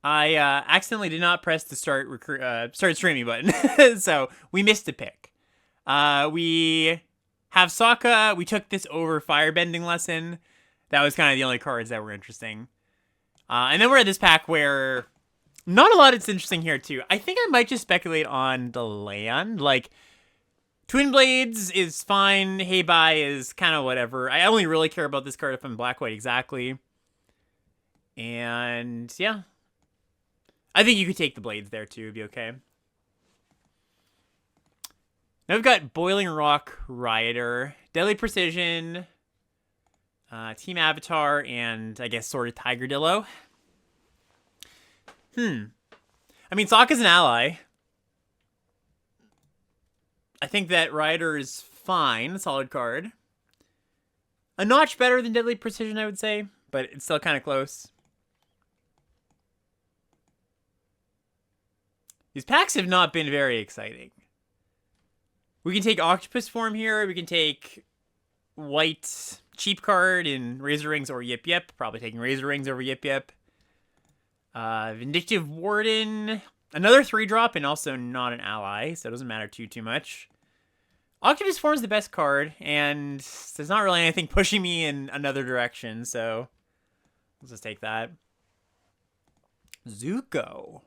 I accidentally did not press the start streaming button, so we missed a pick. We have Sokka. We took this over firebending lesson. That was kind of the only cards that were interesting. And then we're at this pack where not a lot is interesting here too. I think I might just speculate on the land. Like Twin Blades is fine. Hey Bye is kind of whatever. I only really care about this card if I'm black white exactly. And yeah, I think you could take the blades there too. It'd be okay. Now we've got Boiling Rock Rioter, Deadly Precision, Team Avatar, and I guess Sword of Tigerdillo. I mean, Sokka's an ally. I think that Rioter is fine. Solid card. A notch better than Deadly Precision, I would say, but it's still kind of close. These packs have not been very exciting. We can take Octopus form here. We can take white cheap card in Razor Rings or Yip Yip. Probably taking Razor Rings over Yip Yip. Vindictive Warden. Another 3-drop and also not an ally, so it doesn't matter too much. Octopus form is the best card, and there's not really anything pushing me in another direction, so let's just take that. Zuko.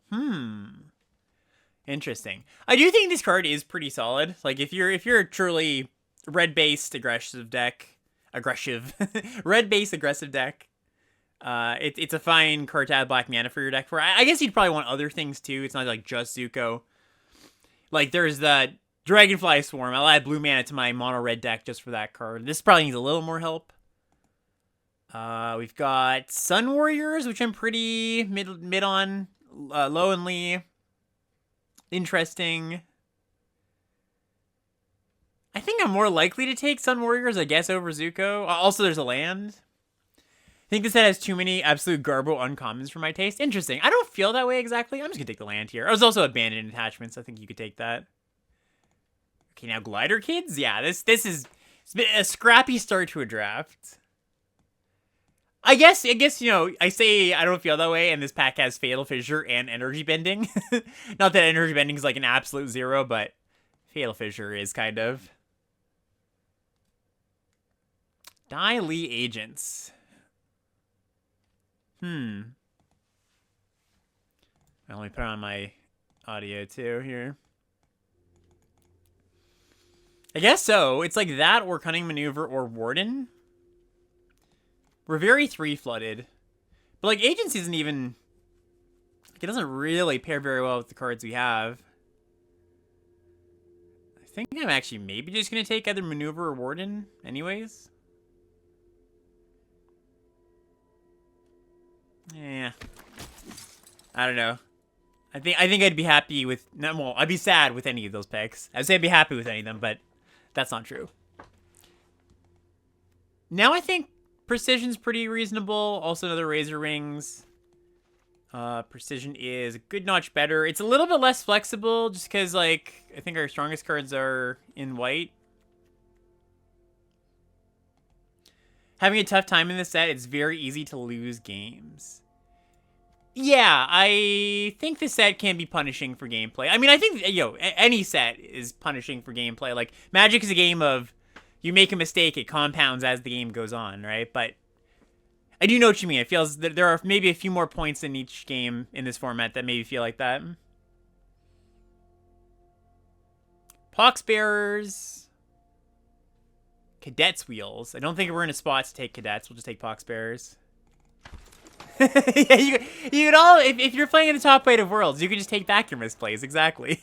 Interesting. I do think this card is pretty solid. Like if you're a truly red-based aggressive deck, red-based aggressive deck, it's a fine card to add black mana for your deck for. I guess you'd probably want other things too. It's not like just Zuko. Like there's the Dragonfly Swarm. I'll add blue mana to my mono red deck just for that card. This probably needs a little more help. We've got Sun Warriors, which I'm pretty mid on, low and Lee. Interesting. I think I'm more likely to take Sun Warriors, I guess, over Zuko. Also, there's a land. I think this set has too many absolute garbo uncommons for my taste. Interesting. I don't feel that way exactly. I'm just going to take the land here. There's also abandoned attachments. I think you could take that. Okay, now Glider Kids? Yeah, this is it's been a scrappy start to a draft. I guess, you know, I say I don't feel that way, and this pack has Fatal Fissure and Energy Bending. Not that Energy Bending is like an absolute zero, but Fatal Fissure is kind of. Dai Li Agents. Let me put on my audio too here. I guess so. It's like that or Cunning Maneuver or Warden. We're very 3-flooded. But like Agents isn't even... Like, it doesn't really pair very well with the cards we have. I think I'm actually maybe just going to take either Maneuver or Warden anyways. Yeah. I don't know. I think I'd be happy with... No, well, I'd be sad with any of those picks. I'd say I'd be happy with any of them, but that's not true. Now I think Precision's pretty reasonable. Also another Razor Rings. Precision is a good notch better. It's a little bit less flexible just because, like, I think our strongest cards are in white. Having a tough time in this set, it's very easy to lose games. Yeah, I think this set can be punishing for gameplay. I mean, I think, any set is punishing for gameplay. Like, Magic is a game of you make a mistake, it compounds as the game goes on, right? But I do know what you mean. It feels that there are maybe a few more points in each game in this format that maybe feel like that. Poxbearers. Cadets Wheels. I don't think we're in a spot to take Cadets. We'll just take Poxbearers. Yeah, you could all, if you're playing in the top 8 of Worlds, you can just take back your misplays. Exactly.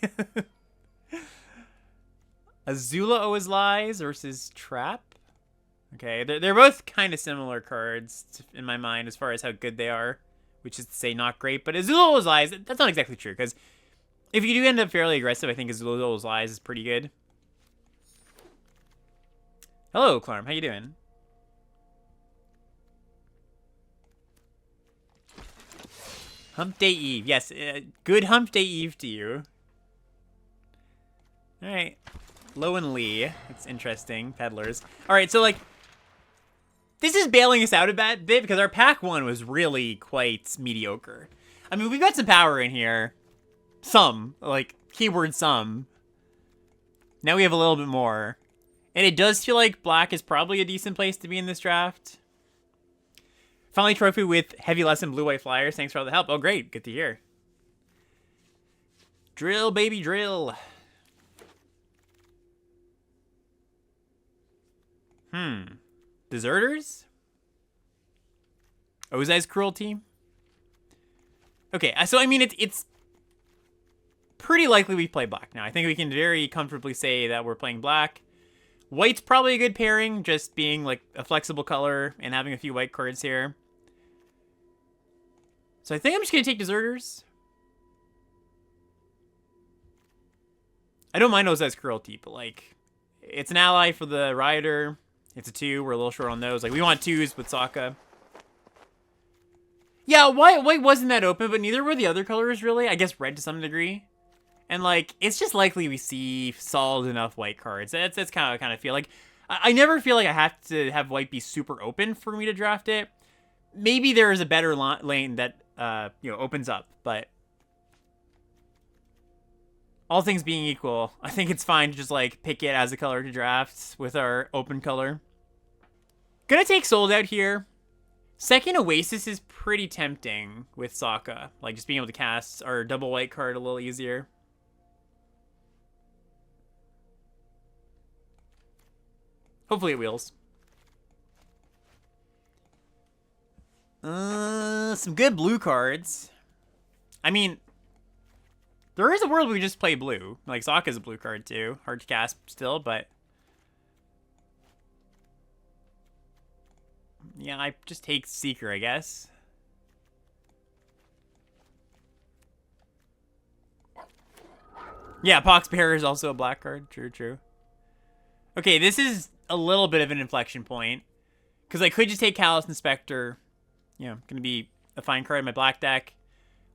Azula Always Lies versus Trap. Okay, they're both kind of similar cards in my mind as far as how good they are, which is to say not great. But Azula Always Lies, that's not exactly true, because if you do end up fairly aggressive, I think Azula Always Lies is pretty good. Hello, Clarm. How you doing? Hump Day Eve. Yes, good Hump Day Eve to you. All right. Low and Lee. That's interesting. Peddlers. All right, so, like, this is bailing us out a bit because our pack 1 was really quite mediocre. I mean, we've got some power in here. Some. Like, keyword some. Now we have a little bit more. And it does feel like black is probably a decent place to be in this draft. Finally, trophy with heavy lesson blue-white flyers. Thanks for all the help. Oh, great. Good to hear. Drill, baby, drill. Deserters? Ozai's Cruelty? Okay, so I mean, it's pretty likely we play black now. I think we can very comfortably say that we're playing black. White's probably a good pairing, just being like a flexible color and having a few white cards here. So I think I'm just going to take Deserters. I don't mind Ozai's Cruelty, but like, it's an ally for the Rider. It's a 2. We're a little short on those. Like, we want 2s with Sokka. Yeah, white wasn't that open, but neither were the other colors, really. I guess red to some degree. And, like, it's just likely we see solid enough white cards. That's kind of how I feel. Like, I never feel like I have to have white be super open for me to draft it. Maybe there is a better lane that, opens up, but all things being equal, I think it's fine to just, like, pick it as a color to draft with our open color. Gonna take Sold Out here. Second Oasis is pretty tempting with Sokka. Like, just being able to cast our double white card a little easier. Hopefully it wheels. Some good blue cards. I mean, there is a world we just play blue. Like, Sokka's a blue card, too. Hard to cast still, but... yeah, I just take Seeker, I guess. Yeah, Poxbearer is also a black card. True, true. Okay, this is a little bit of an inflection point. Because I could just take Callous Inspector. Yeah, going to be a fine card in my black deck.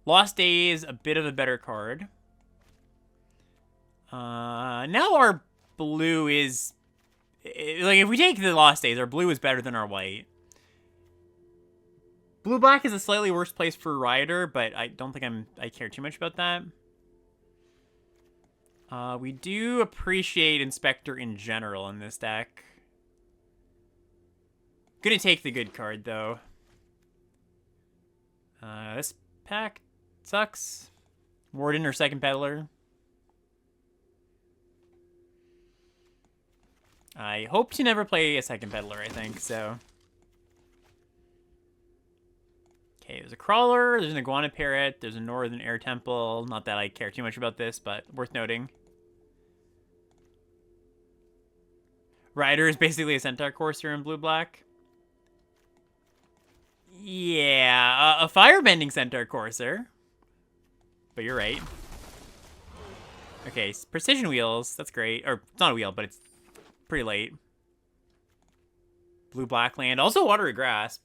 Lost Days, a bit of a better card. Now our blue is... like, if we take the Lost Days, our blue is better than our white. Blue-black is a slightly worse place for Rider, but I don't think I care too much about that. We do appreciate Inspector in general in this deck. Gonna take the good card, though. This pack sucks. Warden or Second Peddler. I hope to never play a Second Peddler, I think, so... okay, there's a Crawler, there's an Iguana Parrot, there's a Northern Air Temple. Not that I care too much about this, but worth noting. Rider is basically a Centaur Courser in blue-black. Yeah, a Firebending Centaur Courser. But you're right. Okay, Precision Wheels, that's great. Or, it's not a wheel, but it's pretty late. Blue-black land, also Watery Grasp.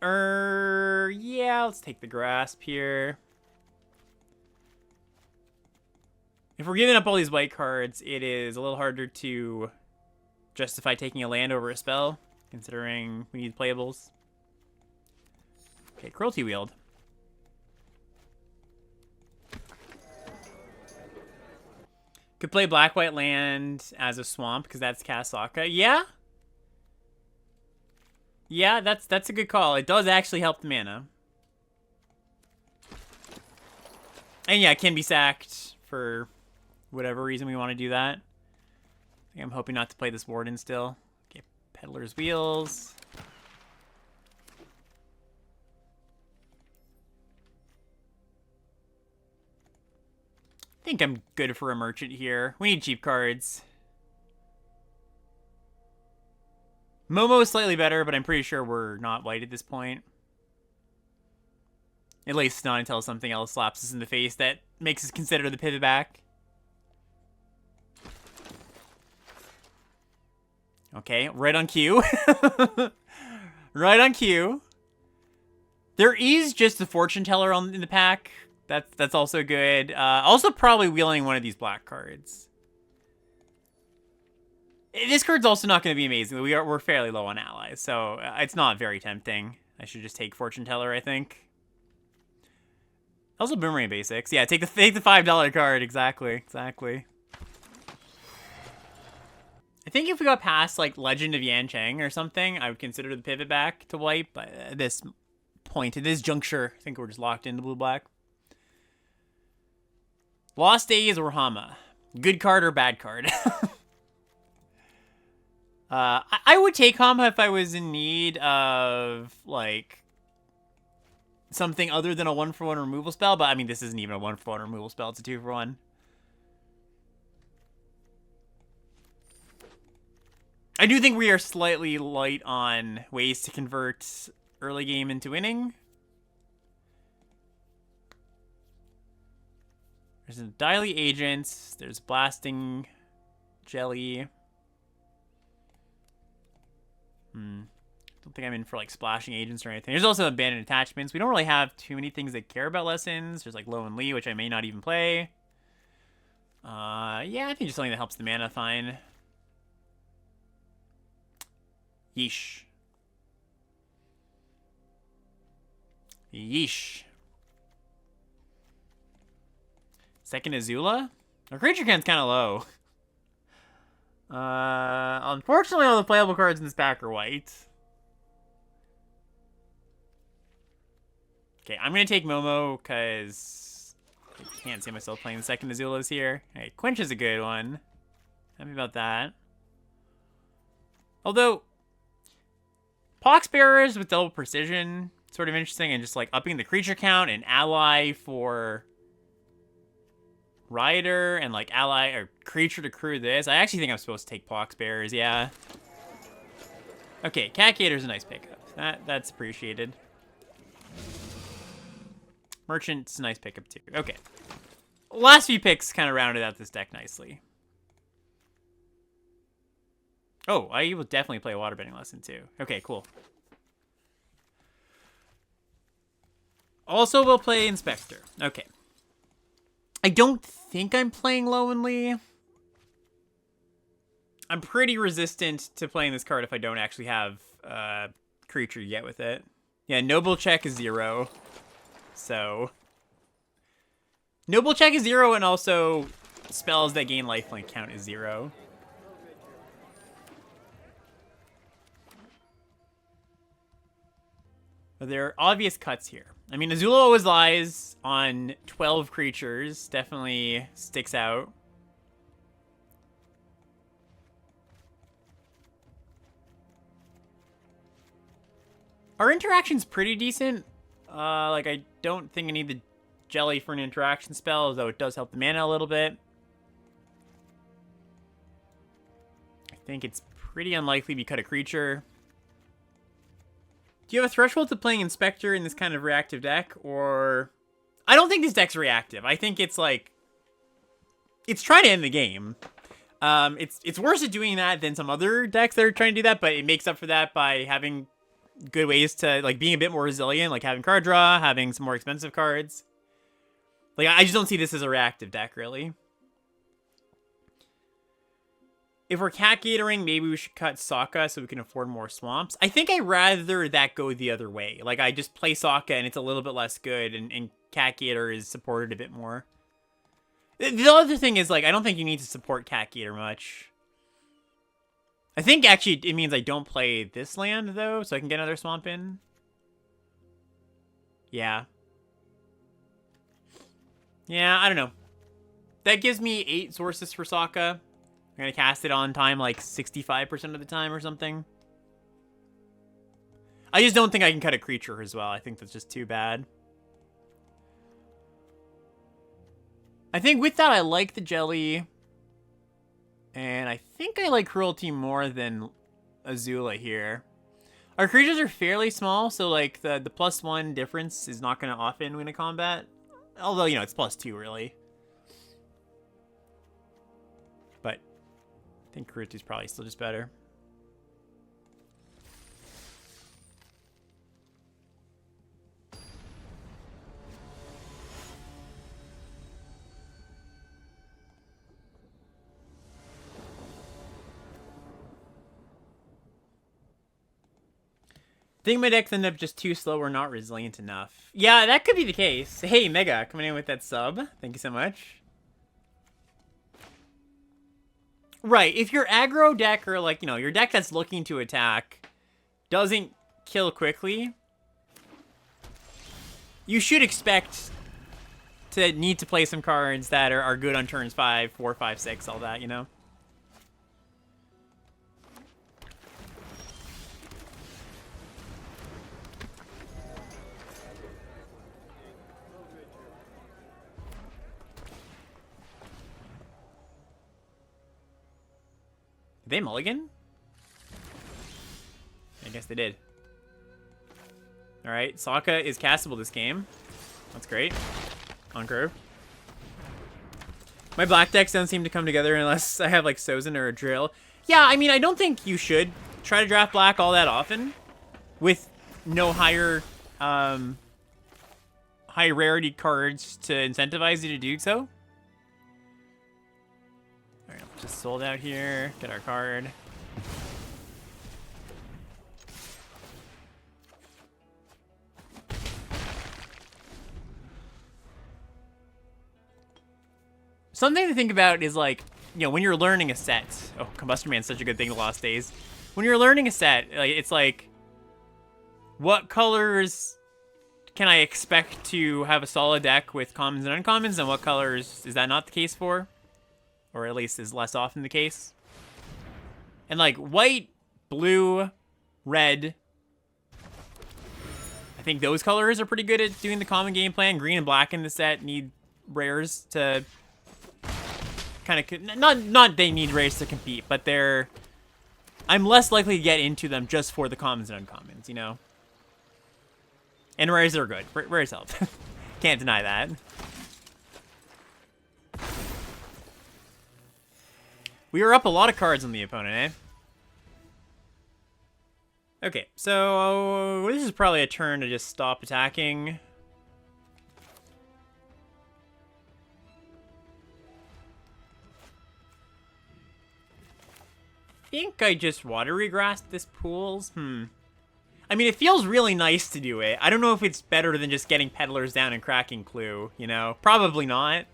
Yeah, let's take the Grasp here. If we're giving up all these white cards, it is a little harder to justify taking a land over a spell, considering we need playables. Okay, Cruelty Wield. Could play black-white land as a swamp, because that's cast Sokka. Yeah? Yeah, that's a good call. It does actually help the mana. And yeah, it can be sacked for whatever reason we want to do that. I'm hoping not to play this Warden still. Okay, Peddler's Wheels. I think I'm good for a Merchant here. We need cheap cards. Momo is slightly better, but I'm pretty sure we're not white at this point. At least not until something else slaps us in the face that makes us consider the pivot back. Okay, right on cue. Right on cue. There is just a Fortune Teller in the pack. That's also good. Also probably wheeling one of these black cards. This card's also not going to be amazing. We're fairly low on allies, so it's not very tempting. I should just take Fortune Teller, I think. Also Boomerang basics. Yeah, take the $5 card. Exactly. I think if we got past like Legend of Yan Cheng or something, I would consider the pivot back to white. But at this point, at this juncture, I think we're just locked into blue-black. Lost Days or Hama. Good card or bad card? I would take Hama if I was in need of, like, something other than a 1-for-1 removal spell. But, I mean, this isn't even a 1-for-1 removal spell. It's a 2-for-1. I do think we are slightly light on ways to convert early game into winning. There's a Daily Agents. There's Blasting Jelly. Don't think I'm in for like Splashing Agents or anything. There's also Abandoned Attachments. We don't really have too many things that care about lessons. There's like Low and Lee, which I may not even play. Yeah, I think just something that helps the mana fine. Yeesh. Second Azula? Our creature count's kind of low. Unfortunately, all the playable cards in this pack are white. Okay, I'm gonna take Momo because I can't see myself playing the second Azulas here. Hey, Quench is a good one. Happy about that. Although, Poxbearers with double precision, sort of interesting, and just like upping the creature count and ally for Rider and like ally or creature to crew this. I actually think I'm supposed to take Poxbearers, yeah. Okay, Cat Gator's a nice pickup. That's appreciated. Merchant's a nice pickup too. Okay. Last few picks kind of rounded out this deck nicely. Oh, I will definitely play a Waterbending Lesson too. Okay, cool. Also, we'll play Inspector. Okay. I don't think I'm playing Low and Lee. I'm pretty resistant to playing this card if I don't actually have creature yet with it. Yeah, Noble Check is 0. So... Noble Check is 0, and also spells that gain lifelink count is 0. But there are obvious cuts here. I mean, Azula always lies on 12 creatures. Definitely sticks out. Our interaction's pretty decent. Like, I don't think I need the jelly for an interaction spell, though it does help the mana a little bit. I think it's pretty unlikely we cut a creature. Do you have a threshold to playing Inspector in this kind of reactive deck, or... I don't think this deck's reactive. I think it's like... It's trying to end the game. It's worse at doing that than some other decks that are trying to do that, but it makes up for that by having good ways to, like, being a bit more resilient, like having card draw, having some more expensive cards. Like, I just don't see this as a reactive deck, really. If we're cat gatering, maybe we should cut Sokka so we can afford more swamps. I think I'd rather that go the other way. Like, I just play Sokka and it's a little bit less good, and cat gator is supported a bit more. The other thing is, like, I don't think you need to support cat gator much. I think, actually, it means I don't play this land, though, so I can get another swamp in. Yeah. Yeah, I don't know. That gives me 8 sources for Sokka. I'm going to cast it on time like 65% of the time or something. I just don't think I can cut a creature as well. I think that's just too bad. I think with that, I like the jelly. And I think I like Cruelty more than Azula here. Our creatures are fairly small, so like the +1 difference is not going to often win a combat. Although, you know, it's +2 really. But I think Cruelty's probably still just better. think my decks end up just too slow or not resilient enough. Yeah, that could be the case. Hey, Mega, coming in with that sub. Thank you so much. Right, if your aggro deck or, like, you know, your deck that's looking to attack doesn't kill quickly, you should expect to need to play some cards that are good on turns 5, 4, 5, 6, all that, you know? Did they mulligan? I guess they did. Alright, Sokka is castable this game. That's great. On curve. My black decks don't seem to come together unless I have, like, Sozin or a Drill. Yeah, I mean, I don't think you should try to draft black all that often with no higher, high rarity cards to incentivize you to do so. Alright, just sold out here. Get our card. Something to think about is, like, you know, when you're learning a set. Oh, Combustion Man's such a good thing the Lost Days. When you're learning a set, like, it's like, what colors can I expect to have a solid deck with commons and uncommons, and what colors is that not the case for? Or at least is less often the case. And, like, white, blue, red, I think those colors are pretty good at doing the common game plan. Green and black in the set need rares to kind of, not they need rares to compete, but they're, I'm less likely to get into them just for the commons and uncommons, you know? And rares are good. Rares help. Can't deny that. We are up a lot of cards on the opponent, eh? Okay, so this is probably a turn to just stop attacking. I think I just watery grassed this pools. I mean, it feels really nice to do it. I don't know if it's better than just getting Peddlers down and cracking Clue, you know? Probably not.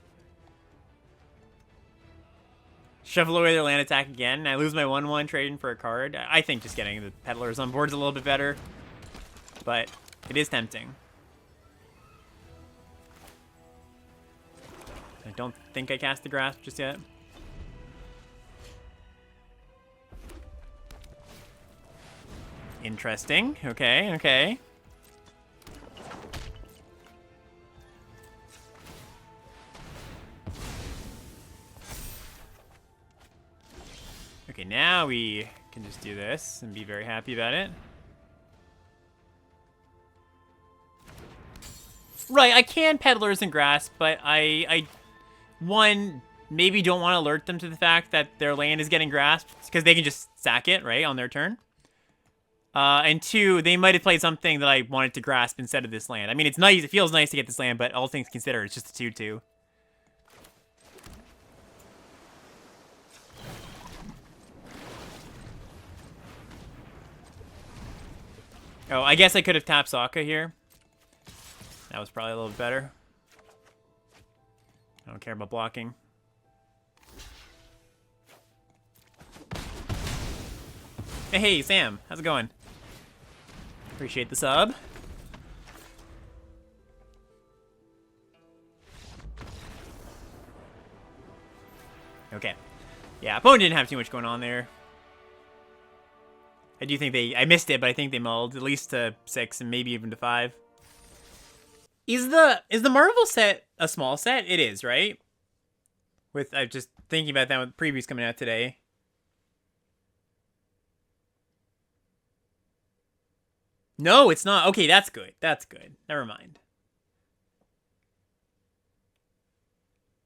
Shuffle away their land attack again. I lose my 1/1 trading for a card. I think just getting the Peddlers on board is a little bit better. But it is tempting. I don't think I cast the Grasp just yet. Interesting. Okay, okay. Okay, now we can just do this and be very happy about it. Right, I can Peddlers and Grasp, but I one, maybe don't want to alert them to the fact that their land is getting grasped, because they can just sack it, right, on their turn. And two, they might have played something that I wanted to grasp instead of this land. I mean, it's nice, it feels nice to get this land, but all things considered, it's just a 2/2. Oh, I guess I could have tapped Sokka here. That was probably a little bit better. I don't care about blocking. Hey, Sam. How's it going? Appreciate the sub. Okay. Yeah, opponent didn't have too much going on there. I do think I missed it, but I think they mulled at least to 6 and maybe even to 5. Is the Marvel set a small set? It is, right? I'm just thinking about that with previews coming out today. No, it's not. Okay, that's good. That's good. Never mind.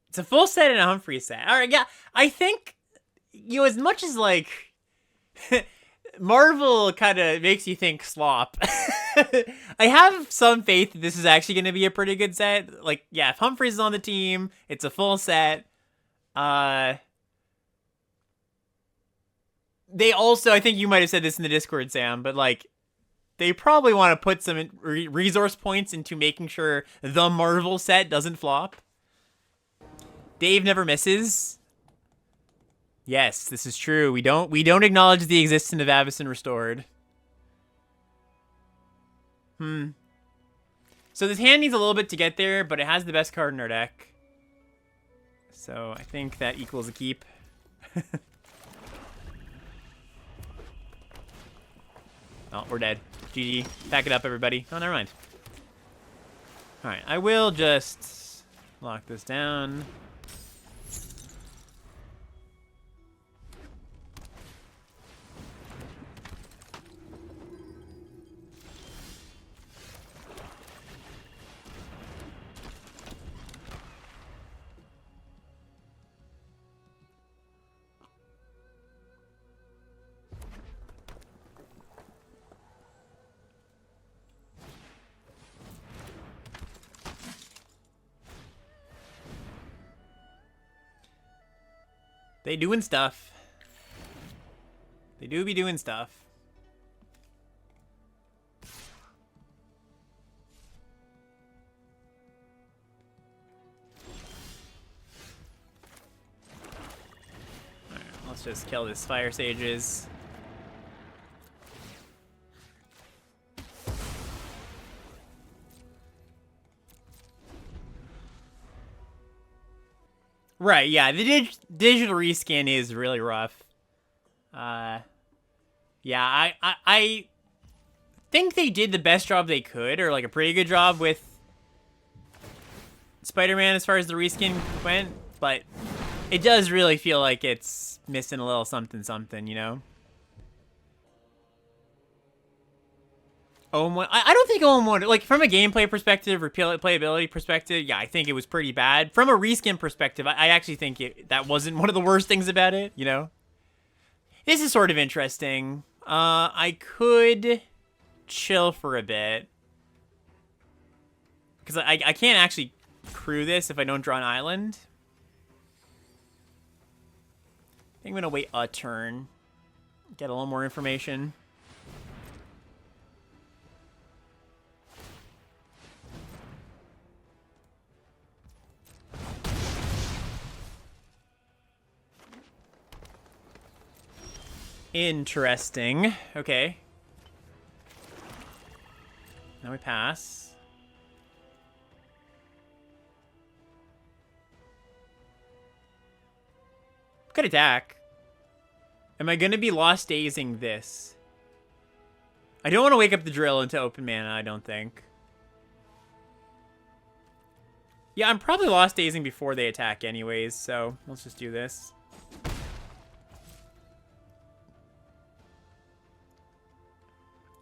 It's a full set and a Humphrey set. All right, yeah. I think, you know, as much as, like, Marvel kind of makes you think slop, I have some faith that this is actually going to be a pretty good set. Like, yeah, if Humphreys is on the team, it's a full set. They also, I think you might have said this in the Discord, Sam, but, like, they probably want to put some resource points into making sure the Marvel set doesn't flop. Dave never misses. Yes, this is true. We don't acknowledge the existence of Avacyn Restored. So this hand needs a little bit to get there, but it has the best card in our deck. So I think that equals a keep. Oh, we're dead. GG. Pack it up, everybody. Oh, never mind. Alright, I will just lock this down. They doing stuff. They do be doing stuff. Alright, let's just kill this Fire Sages. Right, yeah, the digital reskin is really rough. Yeah, I think they did the best job they could, or like a pretty good job with Spider-Man as far as the reskin went, but it does really feel like it's missing a little something, you know? OM1, I don't think OM1, like, from a gameplay perspective or playability perspective, yeah, I think it was pretty bad. From a reskin perspective, I actually think that wasn't one of the worst things about it, you know? This is sort of interesting. I could chill for a bit. Because I can't actually crew this if I don't draw an island. I think I'm going to wait a turn. Get a little more information. Interesting. Okay. Now we pass. Could attack. Am I going to be Lost Dazing this? I don't want to wake up the drill into open mana, I don't think. Yeah, I'm probably Lost Dazing before they attack anyways, so let's just do this.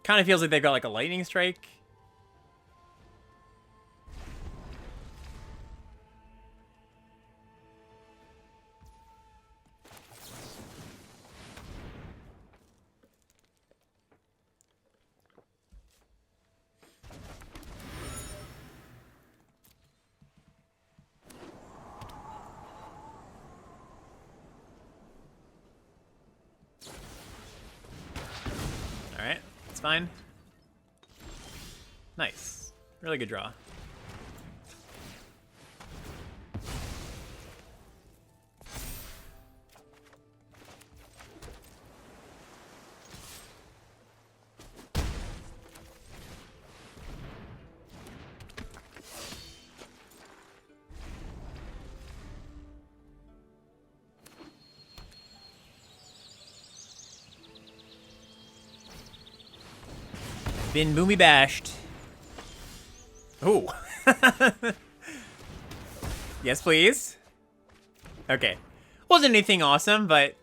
Kind of feels like they've got like a lightning strike. Alright, it's fine. Nice. Really good draw. Been boomy bashed. Oh. Yes, please. Okay. Wasn't anything awesome, but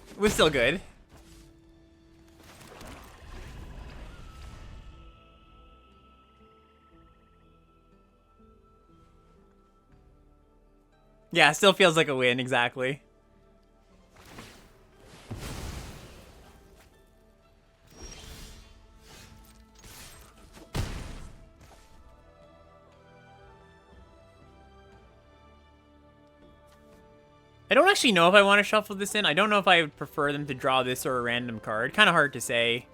it was still good. Yeah, still feels like a win, exactly. I don't actually know if I want to shuffle this in. I don't know if I would prefer them to draw this or a random card. Kind of hard to say.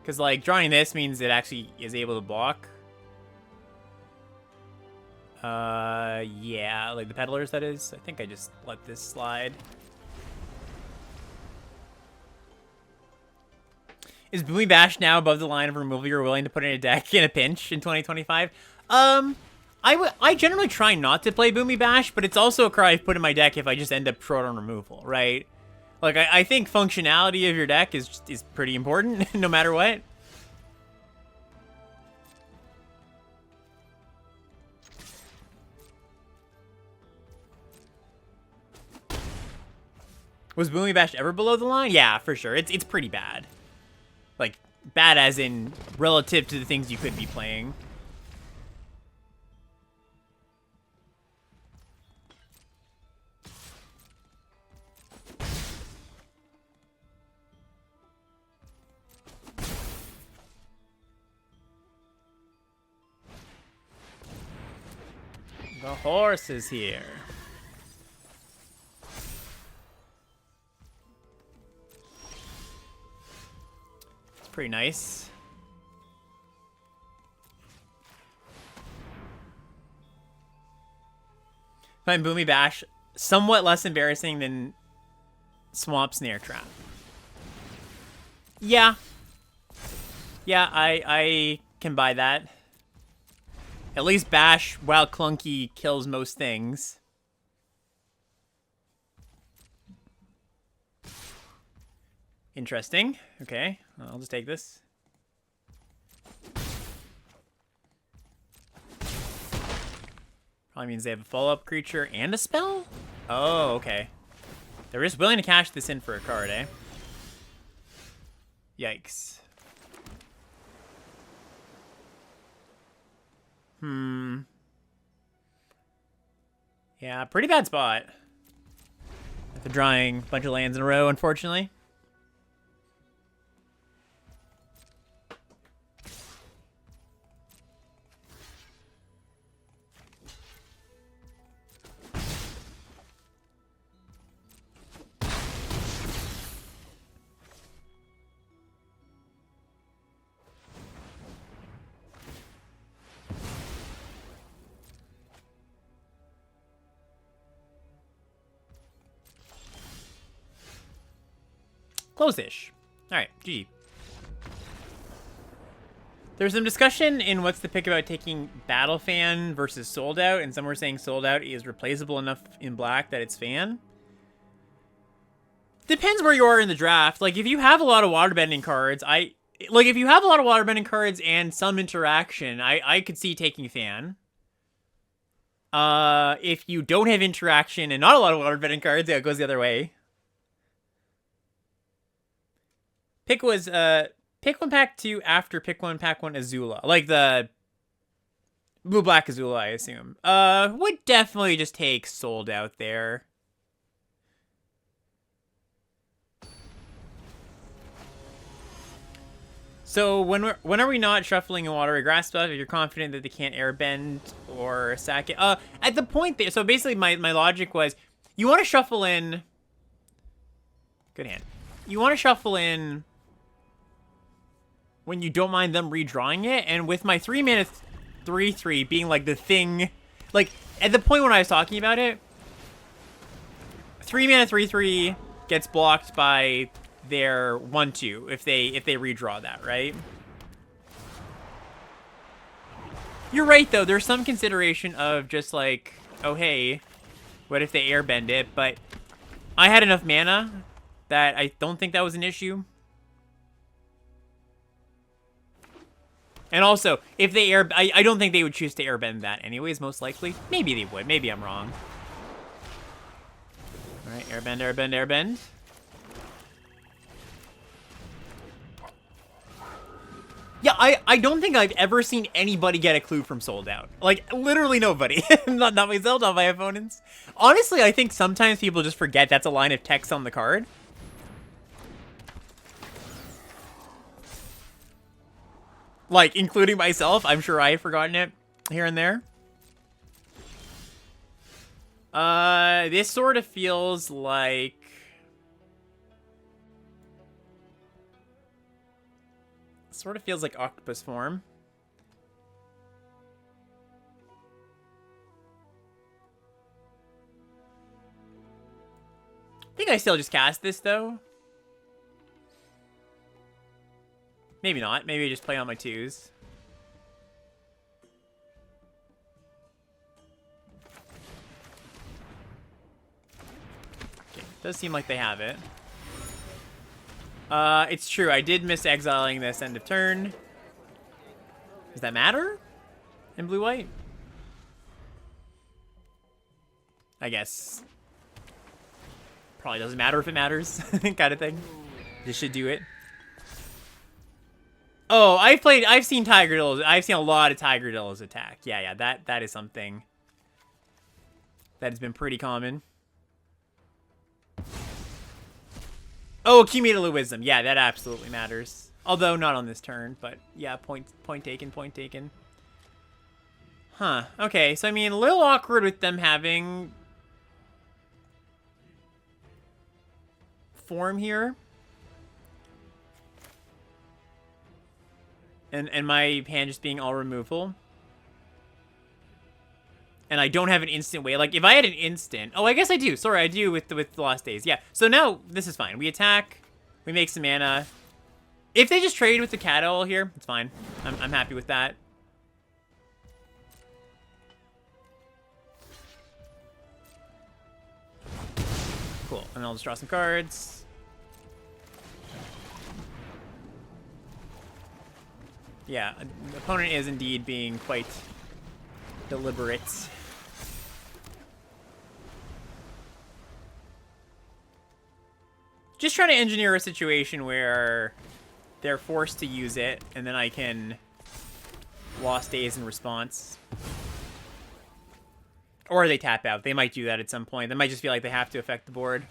Because, like, drawing this means it actually is able to block. Yeah, like the peddlers, that is. I think I just let this slide. Is Boomy Bash now above the line of removal you're willing to put in a deck in a pinch in 2025? I generally try not to play Boomy Bash, but it's also a card I put in my deck if I just end up short on removal, right? Like, I think functionality of your deck is pretty important, no matter what. Was Boomy Bash ever below the line? Yeah, for sure. It's pretty bad. Like, bad as in relative to the things you could be playing. The horse is here. It's pretty nice. Find Boomy Bash somewhat less embarrassing than Swamp Snare Trap. Yeah. Yeah, I can buy that. At least Bash, while clunky, kills most things. Interesting. Okay, I'll just take this. Probably means they have a follow-up creature and a spell? Oh, okay. They're just willing to cash this in for a card, eh? Yikes. Yeah, pretty bad spot. After drawing a bunch of lands in a row, unfortunately. Close-ish. Alright, GG. There's some discussion in What's the Pick about taking Battle Fan versus Sold Out, and some were saying Sold Out is replaceable enough in black that it's Fan. Depends where you are in the draft. Like, if you have a lot of waterbending cards, if you have a lot of waterbending cards and some interaction, I could see taking Fan. If you don't have interaction and not a lot of waterbending cards, yeah, it goes the other way. Pick was, pick one, pack two after pick one, pack one Azula. Like the blue-black Azula, I assume. Would definitely just take Sold Out there. So when are we not shuffling in watery grass stuff if you're confident that they can't airbend or sack it? At the point there, so basically my logic was you want to shuffle in. Good hand. You want to shuffle in when you don't mind them redrawing it, and with my 3-mana 3/3 being like the thing, like at the point when I was talking about it, 3-mana 3/3 gets blocked by their 1/2 if they redraw that, right? You're right though, there's some consideration of just like, oh hey, what if they airbend it? But I had enough mana that I don't think that was an issue. And also, if they I don't think they would choose to airbend that anyways, most likely. Maybe they would. Maybe I'm wrong. Alright, airbend, airbend, airbend. Yeah, I don't think I've ever seen anybody get a clue from Sold Out. Like, literally nobody. not myself, not my opponents. Honestly, I think sometimes people just forget that's a line of text on the card. Like, including myself, I'm sure I've forgotten it here and there. This sort of feels like Sort of feels like octopus form. I think I still just cast this, though. Maybe not. Maybe I just play on my 2s. Okay, does seem like they have it. It's true. I did miss exiling this end of turn. Does that matter? In blue-white? I guess. Probably doesn't matter if it matters, kind of thing. Just should do it. Oh, I've seen Tigerdillos. I've seen a lot of Tigerdillos attack. Yeah, that is something that has been pretty common. Oh, accumulated wisdom. Yeah, that absolutely matters. Although not on this turn, but yeah, point taken. Huh. Okay, so I mean, a little awkward with them having form here. And my hand just being all removal. And I don't have an instant way. Like, if I had an instant... Oh, I guess I do. Sorry, I do with the Lost Days. Yeah. So now, this is fine. We attack. We make some mana. If they just trade with the Cat Owl here, it's fine. I'm happy with that. Cool. And I'll just draw some cards. Yeah, the opponent is indeed being quite deliberate. Just trying to engineer a situation where they're forced to use it, and then I can Lost Days in response. Or they tap out. They might do that at some point. They might just feel like they have to affect the board.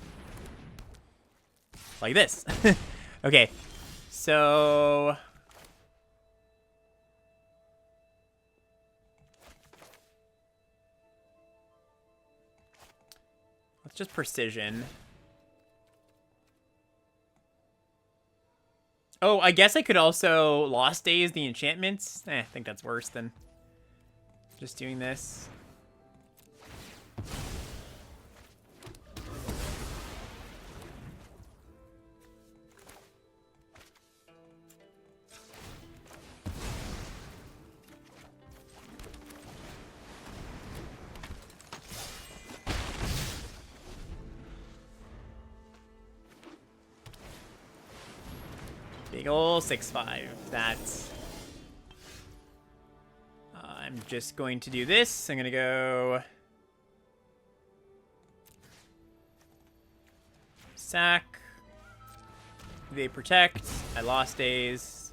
Like this. Okay, so... let's just precision. Oh, I guess I could also Lost Days the enchantments. I think that's worse than just doing this. Big ol' 6/5. That's... I'm just going to do this. I'm going to go... sack. They protect. I Lost Days.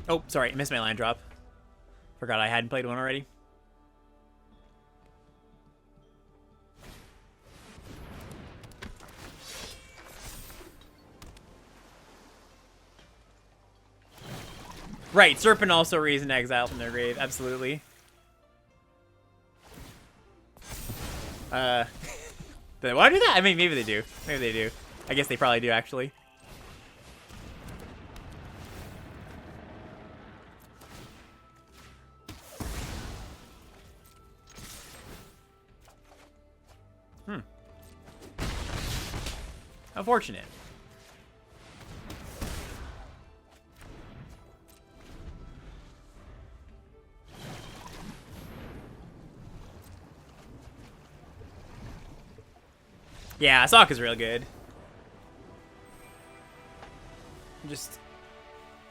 Oh, sorry, I missed my land drop. Forgot I hadn't played one already. Right, Serpent also reason exile from their grave, absolutely. Do they want to do that? I mean, maybe they do. Maybe they do. I guess they probably do, actually. Unfortunate. Yeah, Sokka's real good. Just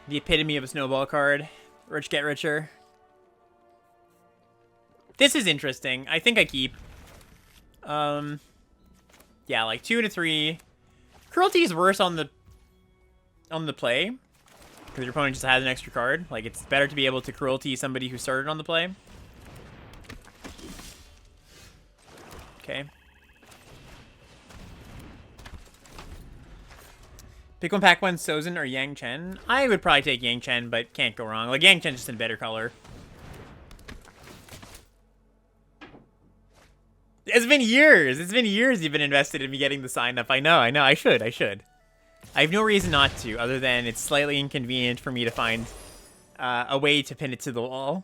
the epitome of a snowball card. Rich get richer. This is interesting. I think I keep. Yeah, like 2 to 3. Cruelty is worse on the play, because your opponent just has an extra card. Like, it's better to be able to cruelty somebody who started on the play. Okay. Pick one, pack one, Sozin or Yang Chen. I would probably take Yang Chen, but can't go wrong. Like, Yang Chen's just in a better color. It's been years. It's been years you've been invested in me getting the sign up. I know. I should. I have no reason not to, other than it's slightly inconvenient for me to find a way to pin it to the wall.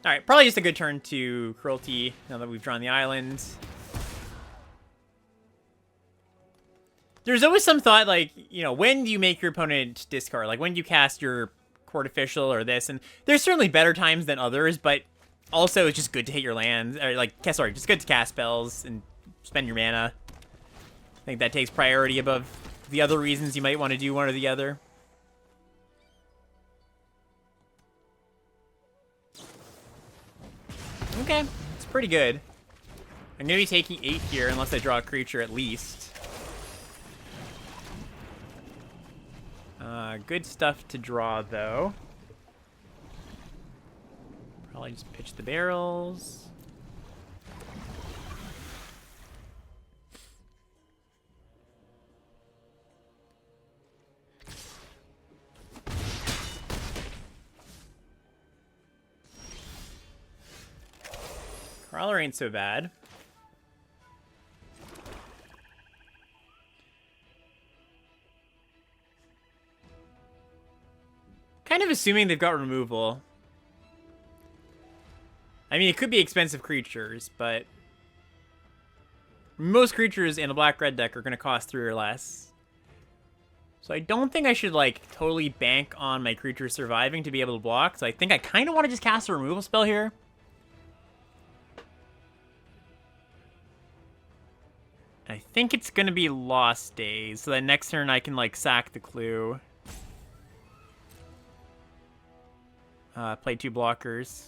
Alright, probably just a good turn to Cruelty, now that we've drawn the island. There's always some thought, like, you know, when do you make your opponent discard? Like, when do you cast your Court Official or this? And there's certainly better times than others, but also it's just good to hit your lands. Or, like, sorry, just good to cast spells and spend your mana. I think that takes priority above the other reasons you might want to do one or the other. Okay, it's pretty good. I'm going to be taking 8 here unless I draw a creature at least. Good stuff to draw, though. Probably just pitch the barrels. Crawler ain't so bad. Kind of assuming they've got removal. I mean, it could be expensive creatures, but most creatures in a black-red deck are going to cost 3 or less. So I don't think I should, like, totally bank on my creatures surviving to be able to block. So I think I kind of want to just cast a removal spell here. I think it's going to be Lost Days. So that next turn I can, like, sack the clue. Play 2 blockers.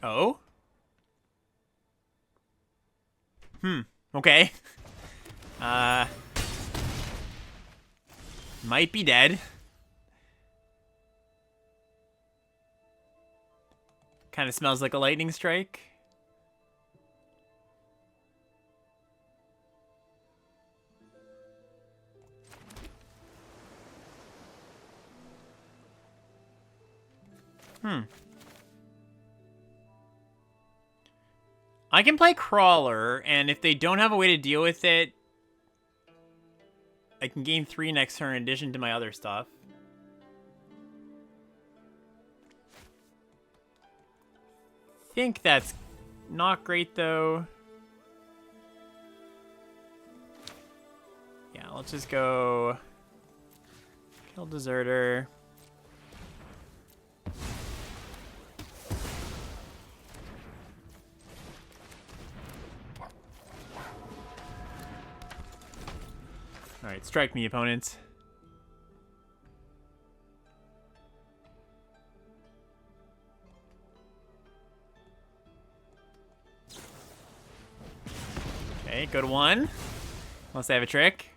Oh? Okay. Might be dead. Kind of smells like a lightning strike. I can play Crawler, and if they don't have a way to deal with it, I can gain 3 next turn in addition to my other stuff. I think that's not great, though. Yeah, let's just go kill Deserter. Alright, strike me, opponent. Okay, go to 1. Unless they have a trick.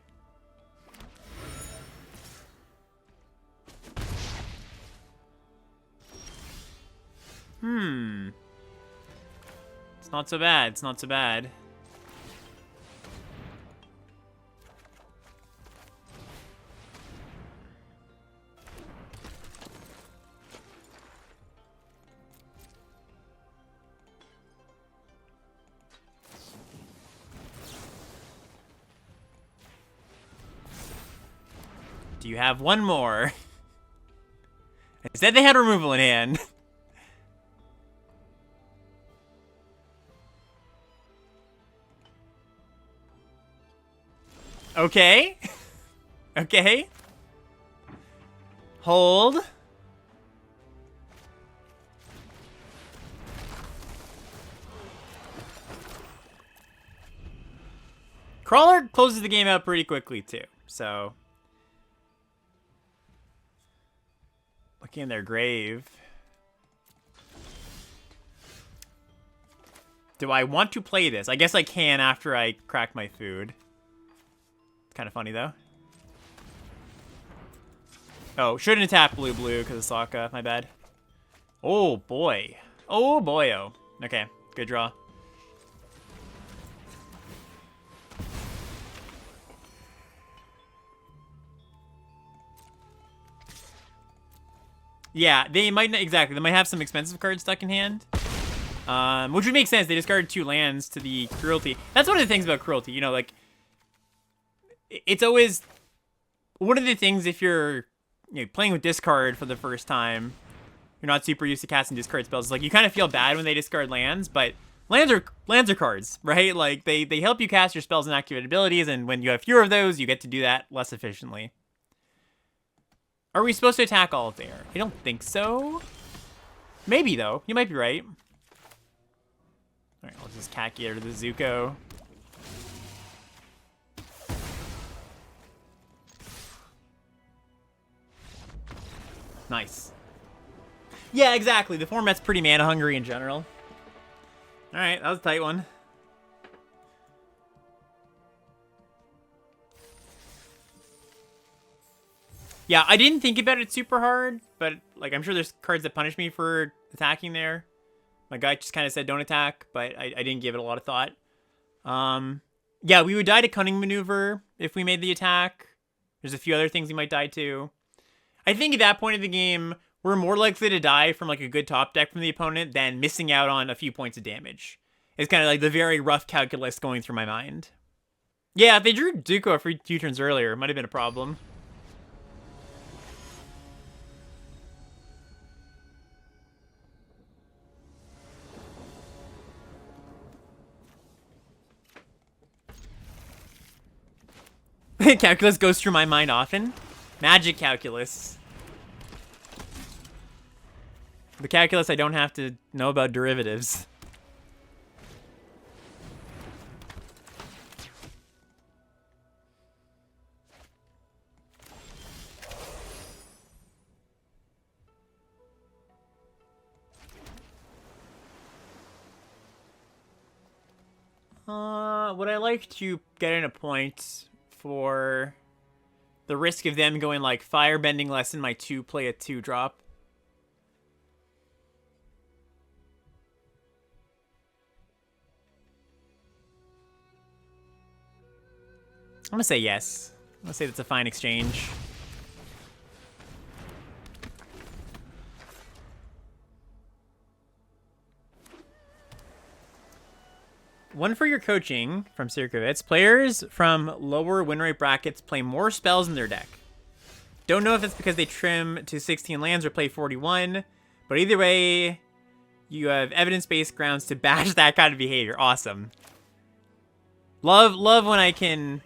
It's not so bad, it's not so bad. Do you have one more? I said they had removal in hand. Okay. Okay. Hold. Crawler closes the game out pretty quickly, too. So, looking in their grave. Do I want to play this? I guess I can after I crack my food. It's kind of funny, though. Oh, shouldn't have tapped blue because of Sokka. My bad. Oh, boy. Oh, boy-oh. Okay, good draw. Yeah, they might not, exactly. They might have some expensive cards stuck in hand. Which would make sense. They discarded 2 lands to the cruelty. That's one of the things about cruelty. You know, like, it's always one of the things if you're playing with discard for the first time, you're not super used to casting discard spells. It's like you kind of feel bad when they discard lands, but lands are cards, right? Like they help you cast your spells and activate abilities, and when you have fewer of those, you get to do that less efficiently. Are we supposed to attack all of there? I don't think so. Maybe though. You might be right. All right, I'll just Kaki to the Zuko. Nice. Yeah, exactly. The format's pretty mana hungry in general. All right, that was a tight one. Yeah, I didn't think about it super hard, but like I'm sure there's cards that punish me for attacking there. My guy just kind of said don't attack, but I didn't give it a lot of thought. Yeah, we would die to Cunning Maneuver if we made the attack. There's a few other things we might die to. I think at that point of the game, we're more likely to die from like a good top deck from the opponent than missing out on a few points of damage. It's kind of like the very rough calculus going through my mind. Yeah, if they drew Zuko a few turns earlier, it might have been a problem. Calculus goes through my mind often. Magic calculus. The calculus I don't have to know about derivatives. Would I like to get in a point for the risk of them going like firebending less in my 2 play a 2-drop? I'm gonna say yes. I'm gonna say that's a fine exchange. One for your coaching from Sirkovitz. Players from lower win rate brackets play more spells in their deck. Don't know if it's because they trim to 16 lands or play 41, but either way, you have evidence-based grounds to bash that kind of behavior. Awesome. Love when I can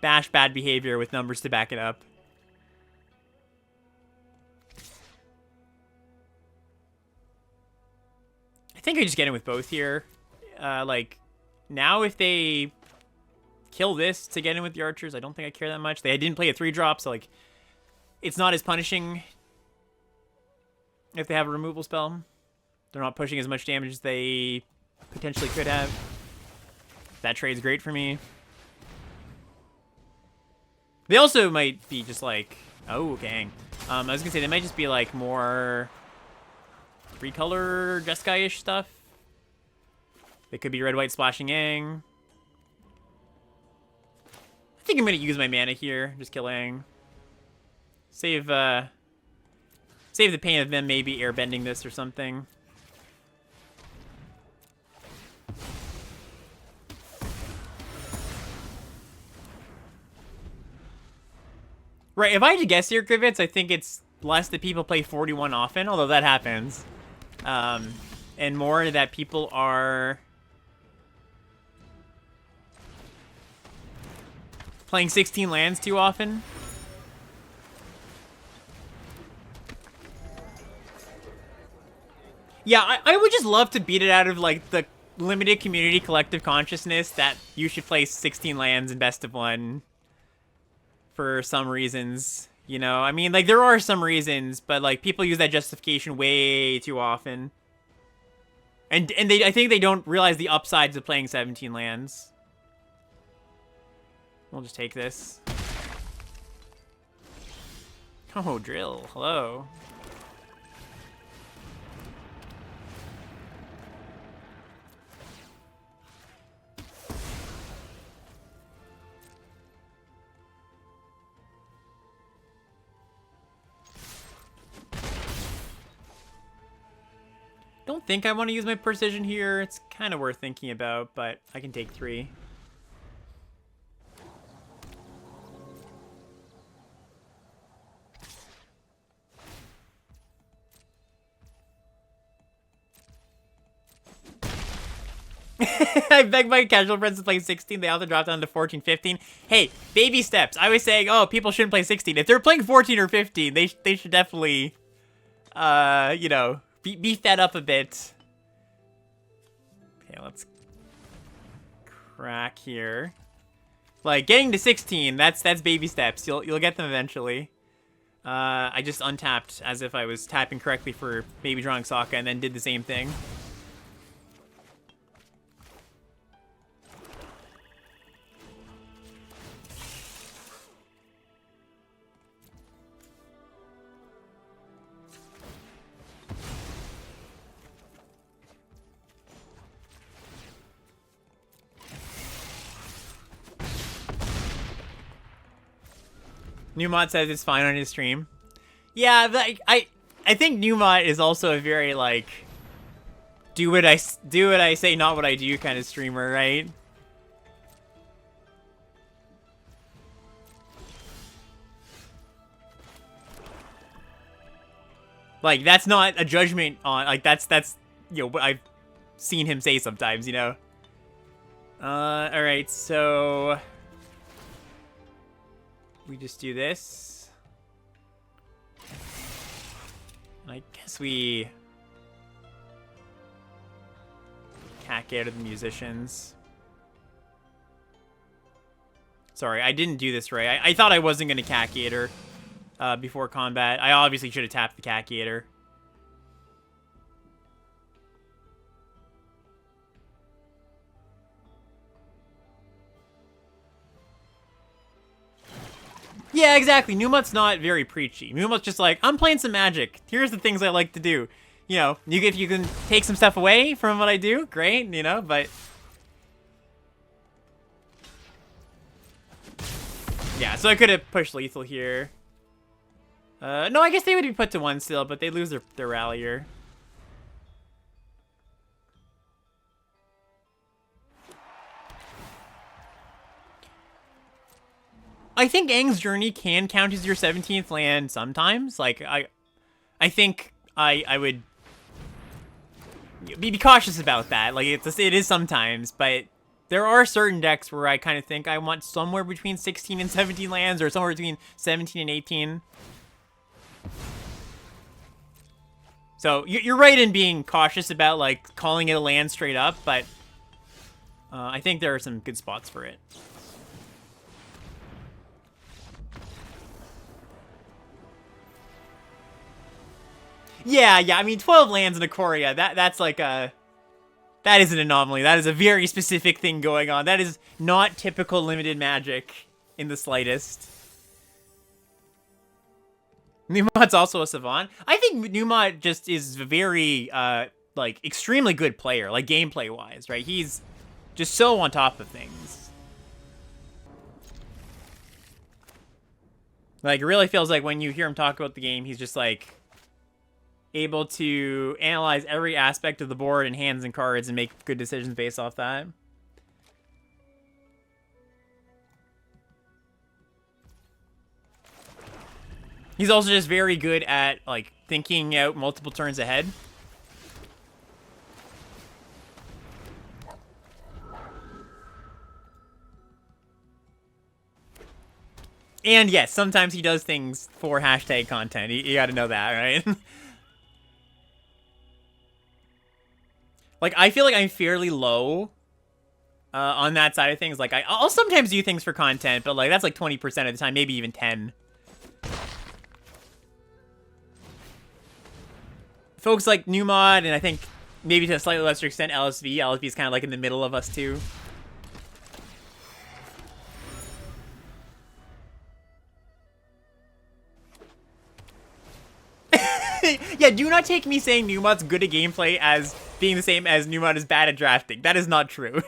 bash bad behavior with numbers to back it up. I think I just get in with both here. Like, now if they kill this to get in with the archers, I don't think I care that much. They didn't play a 3-drop, so, like, it's not as punishing if they have a removal spell. They're not pushing as much damage as they potentially could have. That trade's great for me. They also might be just, like... Oh, gang. I was gonna say, they might just be, like, more... 3-color Jeskai-ish stuff. They could be red, white, splashing Yang. I think I'm going to use my mana here. Just kill Yang. Save the pain of them maybe airbending this or something. Right, if I had to guess here, Krivitz, I think it's less that people play 41 often, although that happens. And more that people are... playing 16 lands too often. Yeah, I would just love to beat it out of, like, the limited community collective consciousness that you should play 16 lands in best of one for some reasons. You know, I mean, like, there are some reasons, but, like, people use that justification way too often. And I think they don't realize the upsides of playing 17 lands. We'll just take this. Oh, drill. Hello. Don't think I want to use my precision here. It's kind of worth thinking about, but I can take 3. I beg my casual friends to play 16. They also drop down to 14, 15. Hey, baby steps. I was saying, oh, people shouldn't play 16. If they're playing 14 or 15, they should definitely, you know, be fed up a bit. Okay, let's crack here. Like, getting to 16, that's baby steps. You'll get them eventually. I just untapped as if I was tapping correctly for maybe drawing Sokka and then did the same thing. Newmont says it's fine on his stream. Yeah, but I think Newmont is also a very, like, do what I say, not what I do kind of streamer, right? Like, that's not a judgment on, like, that's you know, what I've seen him say sometimes, you know? Alright, so we just do this. I guess we cack out of the musicians. Sorry, I didn't do this right. I thought I wasn't going to Caciator before combat. I obviously should have tapped the Caciator. Yeah, exactly. Numut's not very preachy. Numut's just like, I'm playing some Magic. Here's the things I like to do. You know, if you can take some stuff away from what I do, great, you know, but... Yeah, so I could have pushed lethal here. No, I guess they would be put to 1 still, but they lose their rallier. I think Aang's Journey can count as your 17th land sometimes. Like, I think I would be cautious about that. Like, it is sometimes, but there are certain decks where I kind of think I want somewhere between 16 and 17 lands, or somewhere between 17 and 18. So, you're right in being cautious about, like, calling it a land straight up, but I think there are some good spots for it. Yeah, I mean, 12 lands in Ikoria, that's like a... That is an anomaly. That is a very specific thing going on. That is not typical limited Magic in the slightest. Numot's also a savant. I think Numot just is a very, like, extremely good player, like, gameplay-wise, right? He's just so on top of things. Like, it really feels like when you hear him talk about the game, he's just, like, able to analyze every aspect of the board and hands and cards and make good decisions based off that. He's also just very good at, like, thinking out multiple turns ahead. And yes, sometimes he does things for hashtag content. You gotta know that, right? Like, I feel like I'm fairly low on that side of things. Like, I'll sometimes do things for content, but like that's like 20% of the time, maybe even 10. Folks like Newmod, and I think maybe to a slightly lesser extent LSV. LSV is kind of like in the middle of us too. Yeah, do not take me saying Newmod's good at gameplay as being the same as Newmod is bad at drafting. That is not true.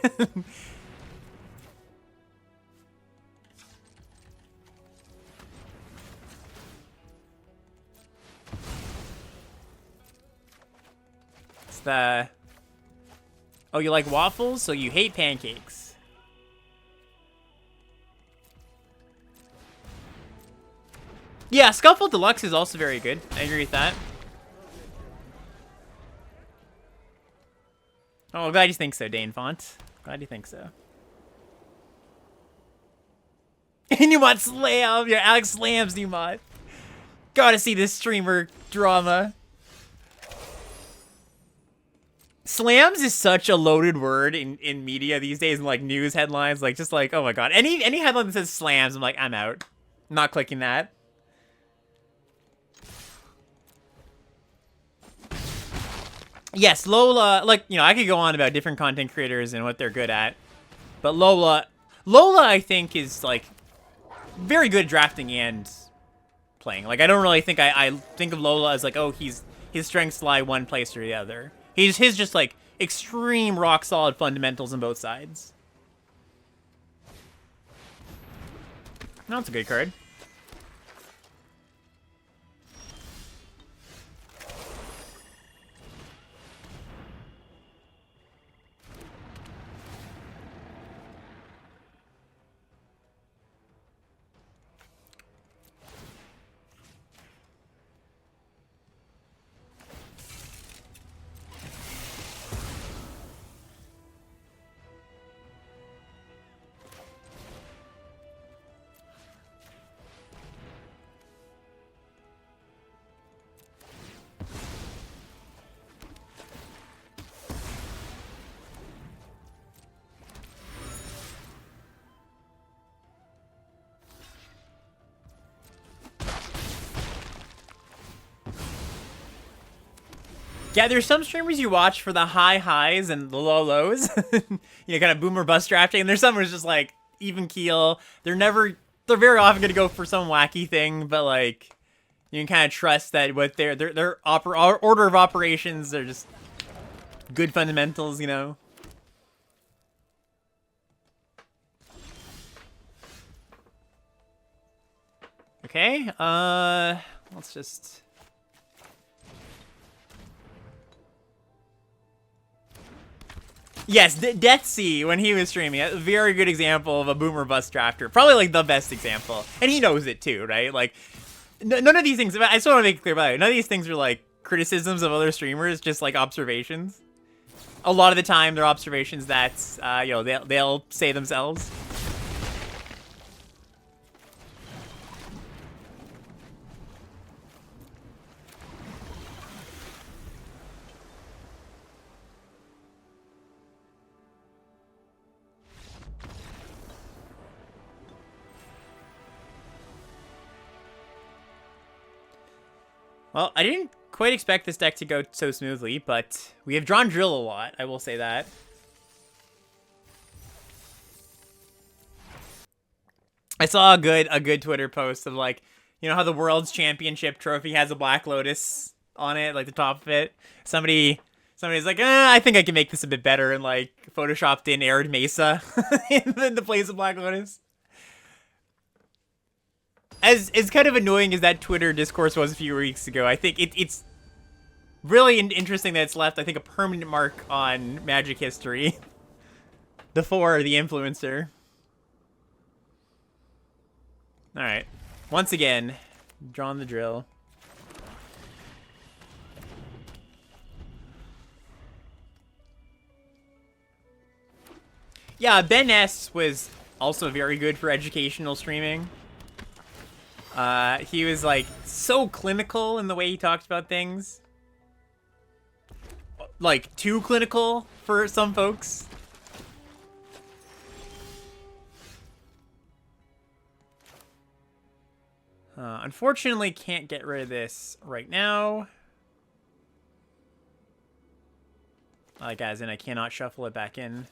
It's the... Oh, you like waffles, so you hate pancakes. Yeah, Scuffle Deluxe is also very good. I agree with that. Oh, glad you think so, Dane Font. Glad you think so. Newmod Slam! Yeah, Alex slams Newmod. Gotta see this streamer drama. Slams is such a loaded word in media these days, in like news headlines. Like, just like, oh my god. Any headline that says slams, I'm like, I'm out. I'm not clicking that. Yes, Lola, like, you know, I could go on about different content creators and what they're good at. But Lola, I think, is, like, very good at drafting and playing. Like, I don't really think I think of Lola as, like, oh, his strengths lie one place or the other. His just, like, extreme rock-solid fundamentals on both sides. No, that's a good card. Yeah, there's some streamers you watch for the high highs and the low lows. You know, kind of boomer bust drafting. And there's some who's just like even keel. They're very often going to go for some wacky thing, but like you can kind of trust that what their order of operations are just good fundamentals, you know. Okay, let's just... Yes, Death Sea, when he was streaming, a very good example of a boomer bust drafter. Probably, like, the best example. And he knows it, too, right? Like, none of these things, I just want to make it clear about it, none of these things are, like, criticisms of other streamers, just, like, observations. A lot of the time, they're observations that, you know, they'll say themselves. Well, I didn't quite expect this deck to go so smoothly, but we have drawn Drill a lot, I will say that. I saw a good Twitter post of, like, you know how the World's Championship trophy has a Black Lotus on it, like the top of it? Somebody's like, I think I can make this a bit better, and, like, photoshopped in Arid Mesa in the place of Black Lotus. As kind of annoying as that Twitter discourse was a few weeks ago, I think it's really interesting that it's left, I think, a permanent mark on Magic history. The influencer. Alright. Once again, drawn the Drill. Yeah, Ben S was also very good for educational streaming. He was, like, so clinical in the way he talked about things. like too clinical for some folks. Unfortunately, can't get rid of this right now. Like, as in, I cannot shuffle it back in.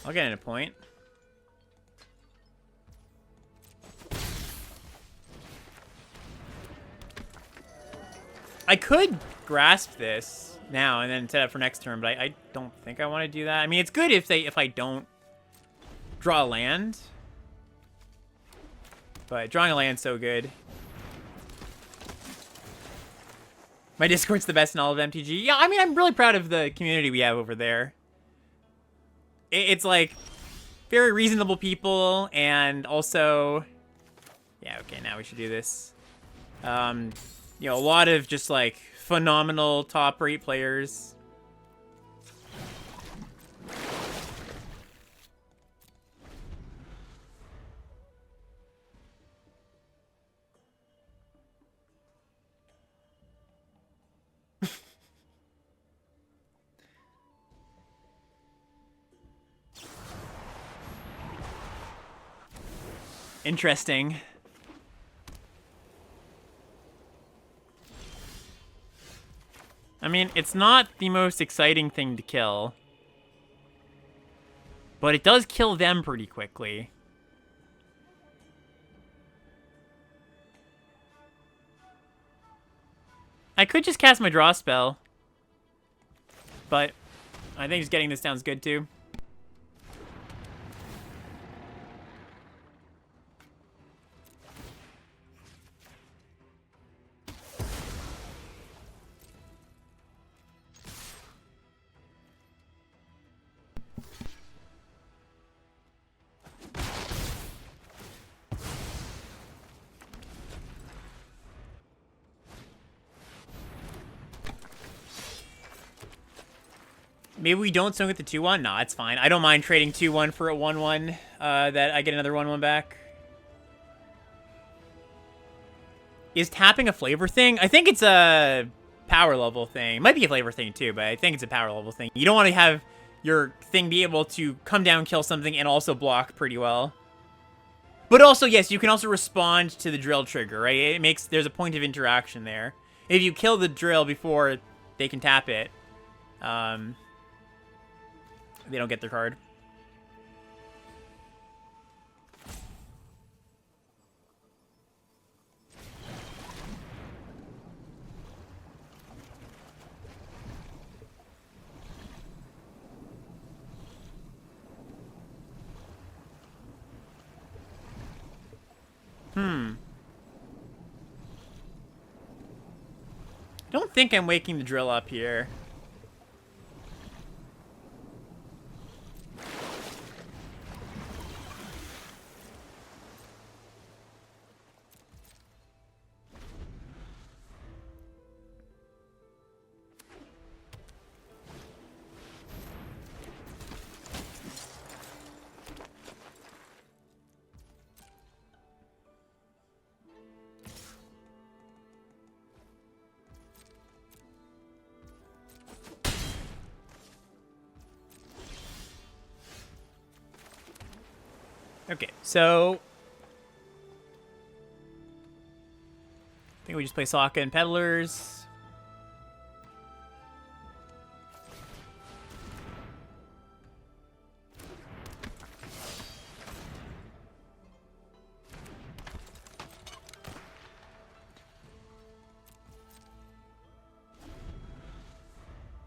I'll get in a point. I could grasp this now and then set up for next turn, but I don't think I want to do that. I mean, it's good if I don't draw a land. But drawing a land's so good. My Discord's the best in all of MTG. Yeah, I mean, I'm really proud of the community we have over there. It's like very reasonable people, and also, yeah, okay, now we should do this. You know, a lot of just like phenomenal top rate players. Interesting. I mean, it's not the most exciting thing to kill, but it does kill them pretty quickly. I could just cast my draw spell, but I think just getting this down's good too. Maybe we don't swing with the 2-1? Nah, it's fine. I don't mind trading 2-1 for a 1-1, that I get another 1-1 back. Is tapping a flavor thing? I think it's a power level thing. It might be a flavor thing too, but I think it's a power level thing. You don't want to have your thing be able to come down, kill something, and also block pretty well. But also, yes, you can also respond to the drill trigger, right? It makes, there's a point of interaction there. If you kill the drill before they can tap it, they don't get their card. I don't think I'm waking the drill up here. Okay, so I think we just play Sokka and Peddlers.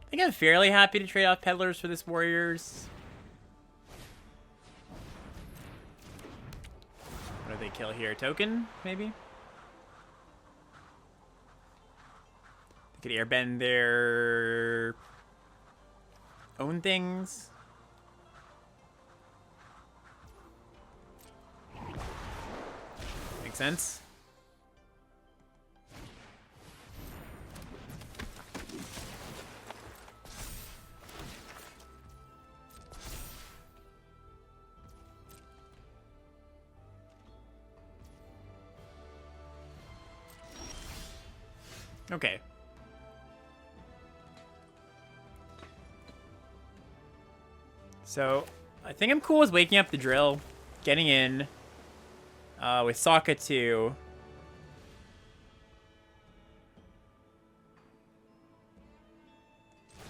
I think I'm fairly happy to trade off Peddlers for this Warriors. What do they kill here? Token, maybe? They could airbend their own things. Makes sense. Okay. So, I think I'm cool with waking up the drill, getting in with Sokka too.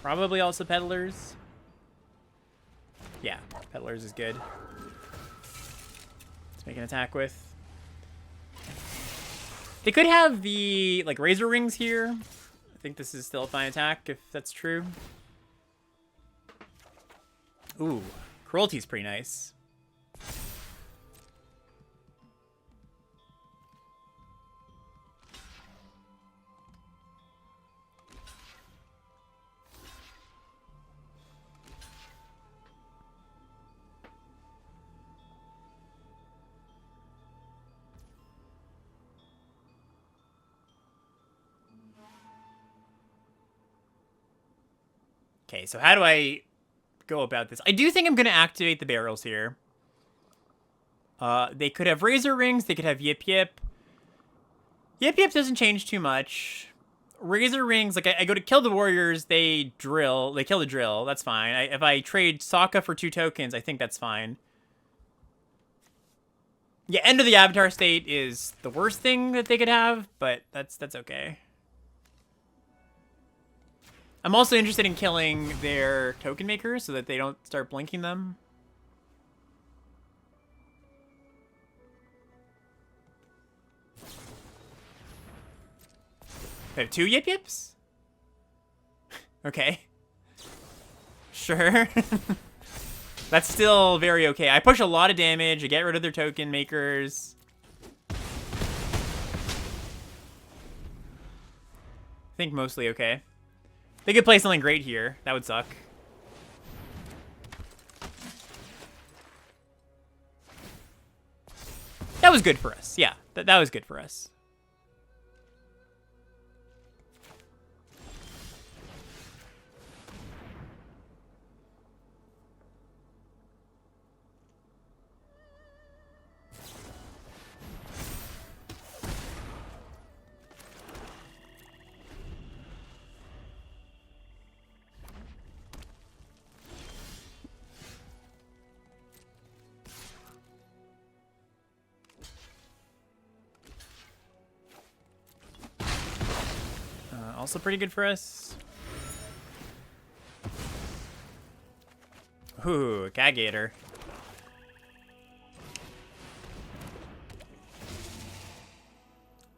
Probably also Peddlers. Yeah, Peddlers is good. Let's make an attack with. They could have the, like, Razor Rings here. I think this is still a fine attack, if that's true. Ooh, Cruelty's pretty nice. Okay, so how do I go about this? I do think I'm going to activate the barrels here. They could have Razor Rings. They could have Yip Yip. Yip Yip doesn't change too much. Razor Rings, like, I go to kill the warriors. They drill. They kill the drill. That's fine. If I trade Sokka for 2 tokens, I think that's fine. Yeah, end of the Avatar state is the worst thing that they could have, but that's okay. I'm also interested in killing their token makers so that they don't start blinking them. They have 2 Yip Yips? Okay. Sure. That's still very okay. I push a lot of damage. I get rid of their token makers. I think mostly okay. They could play something great here. That would suck. That was good for us. Yeah, that was good for us. Also pretty good for us. Ooh, Cagator.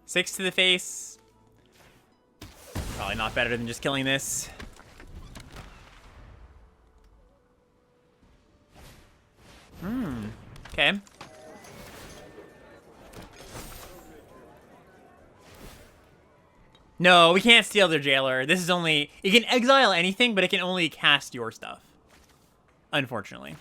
Six to the face. Probably not better than just killing this. Okay. No, we can't steal their jailer. This is only... It can exile anything, but it can only cast your stuff. Unfortunately.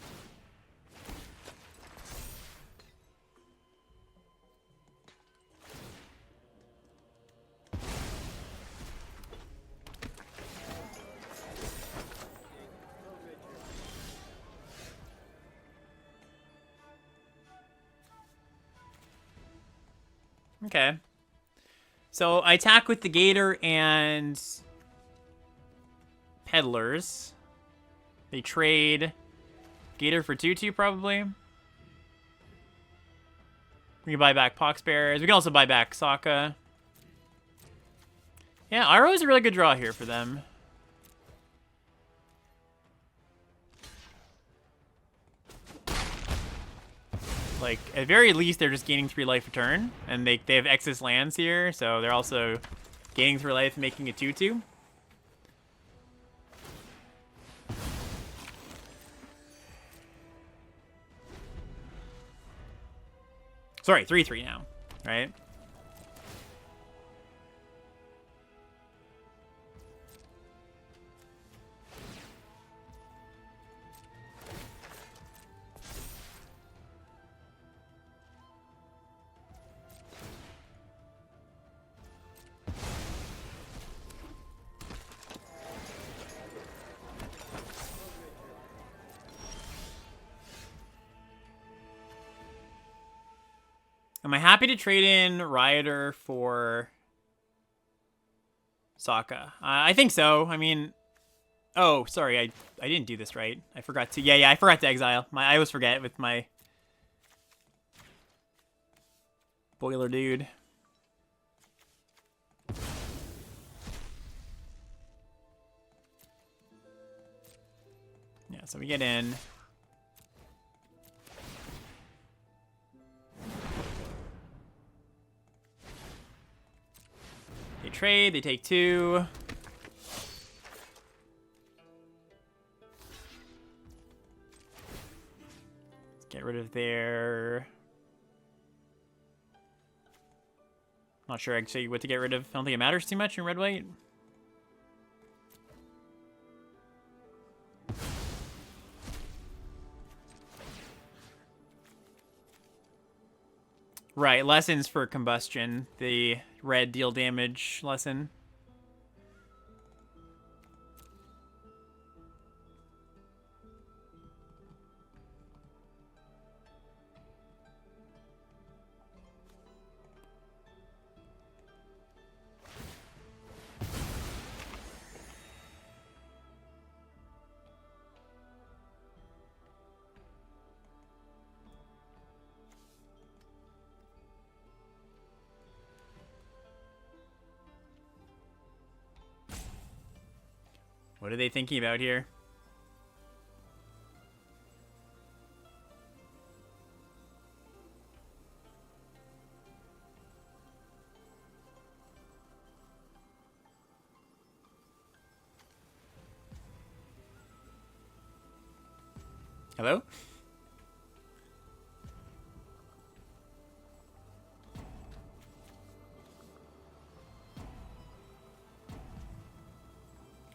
Okay. So I attack with the Gator and Peddlers. They trade Gator for 2/2 probably. We can buy back Poxbearers. We can also buy back Sokka. Yeah, Aro is a really good draw here for them. Like, at very least, they're just gaining 3 life a turn. And they have excess lands here, so they're also gaining 3 life and making it 2/2. Sorry, 3/3 now, right? Am I happy to trade in Rioter for Sokka. I think so. I mean, oh, sorry, I didn't do this right. I forgot to. Yeah, I forgot to exile. I always forget with my boiler dude. Yeah, so we get in. They trade, they take 2. Let's get rid of their... Not sure actually what to get rid of. I don't think it matters too much in red-white. Right, lessons for combustion. The red deal damage lesson. What are they thinking about here? Hello?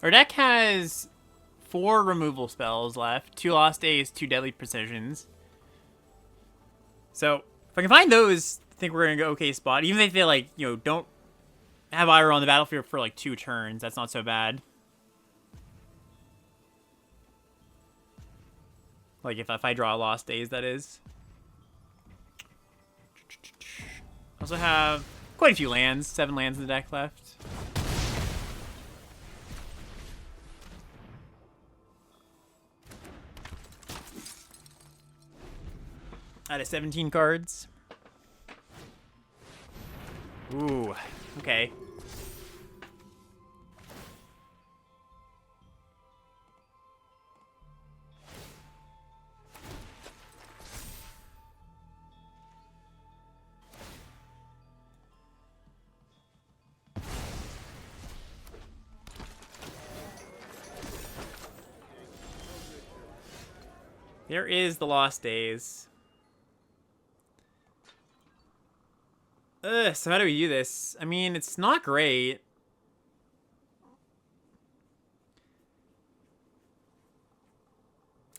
Our deck has 4 removal spells left, 2 Lost Days, 2 Deadly Precisions. So, if I can find those, I think we're in an okay spot. Even if they, like, you know, don't have Iroh on the battlefield for, like, 2 turns, that's not so bad. Like, if I draw Lost Days, that is. I also have quite a few lands, 7 lands in the deck left. Out of 17 cards. Ooh, okay. There is the Lost Days. So how do we do this? I mean, it's not great.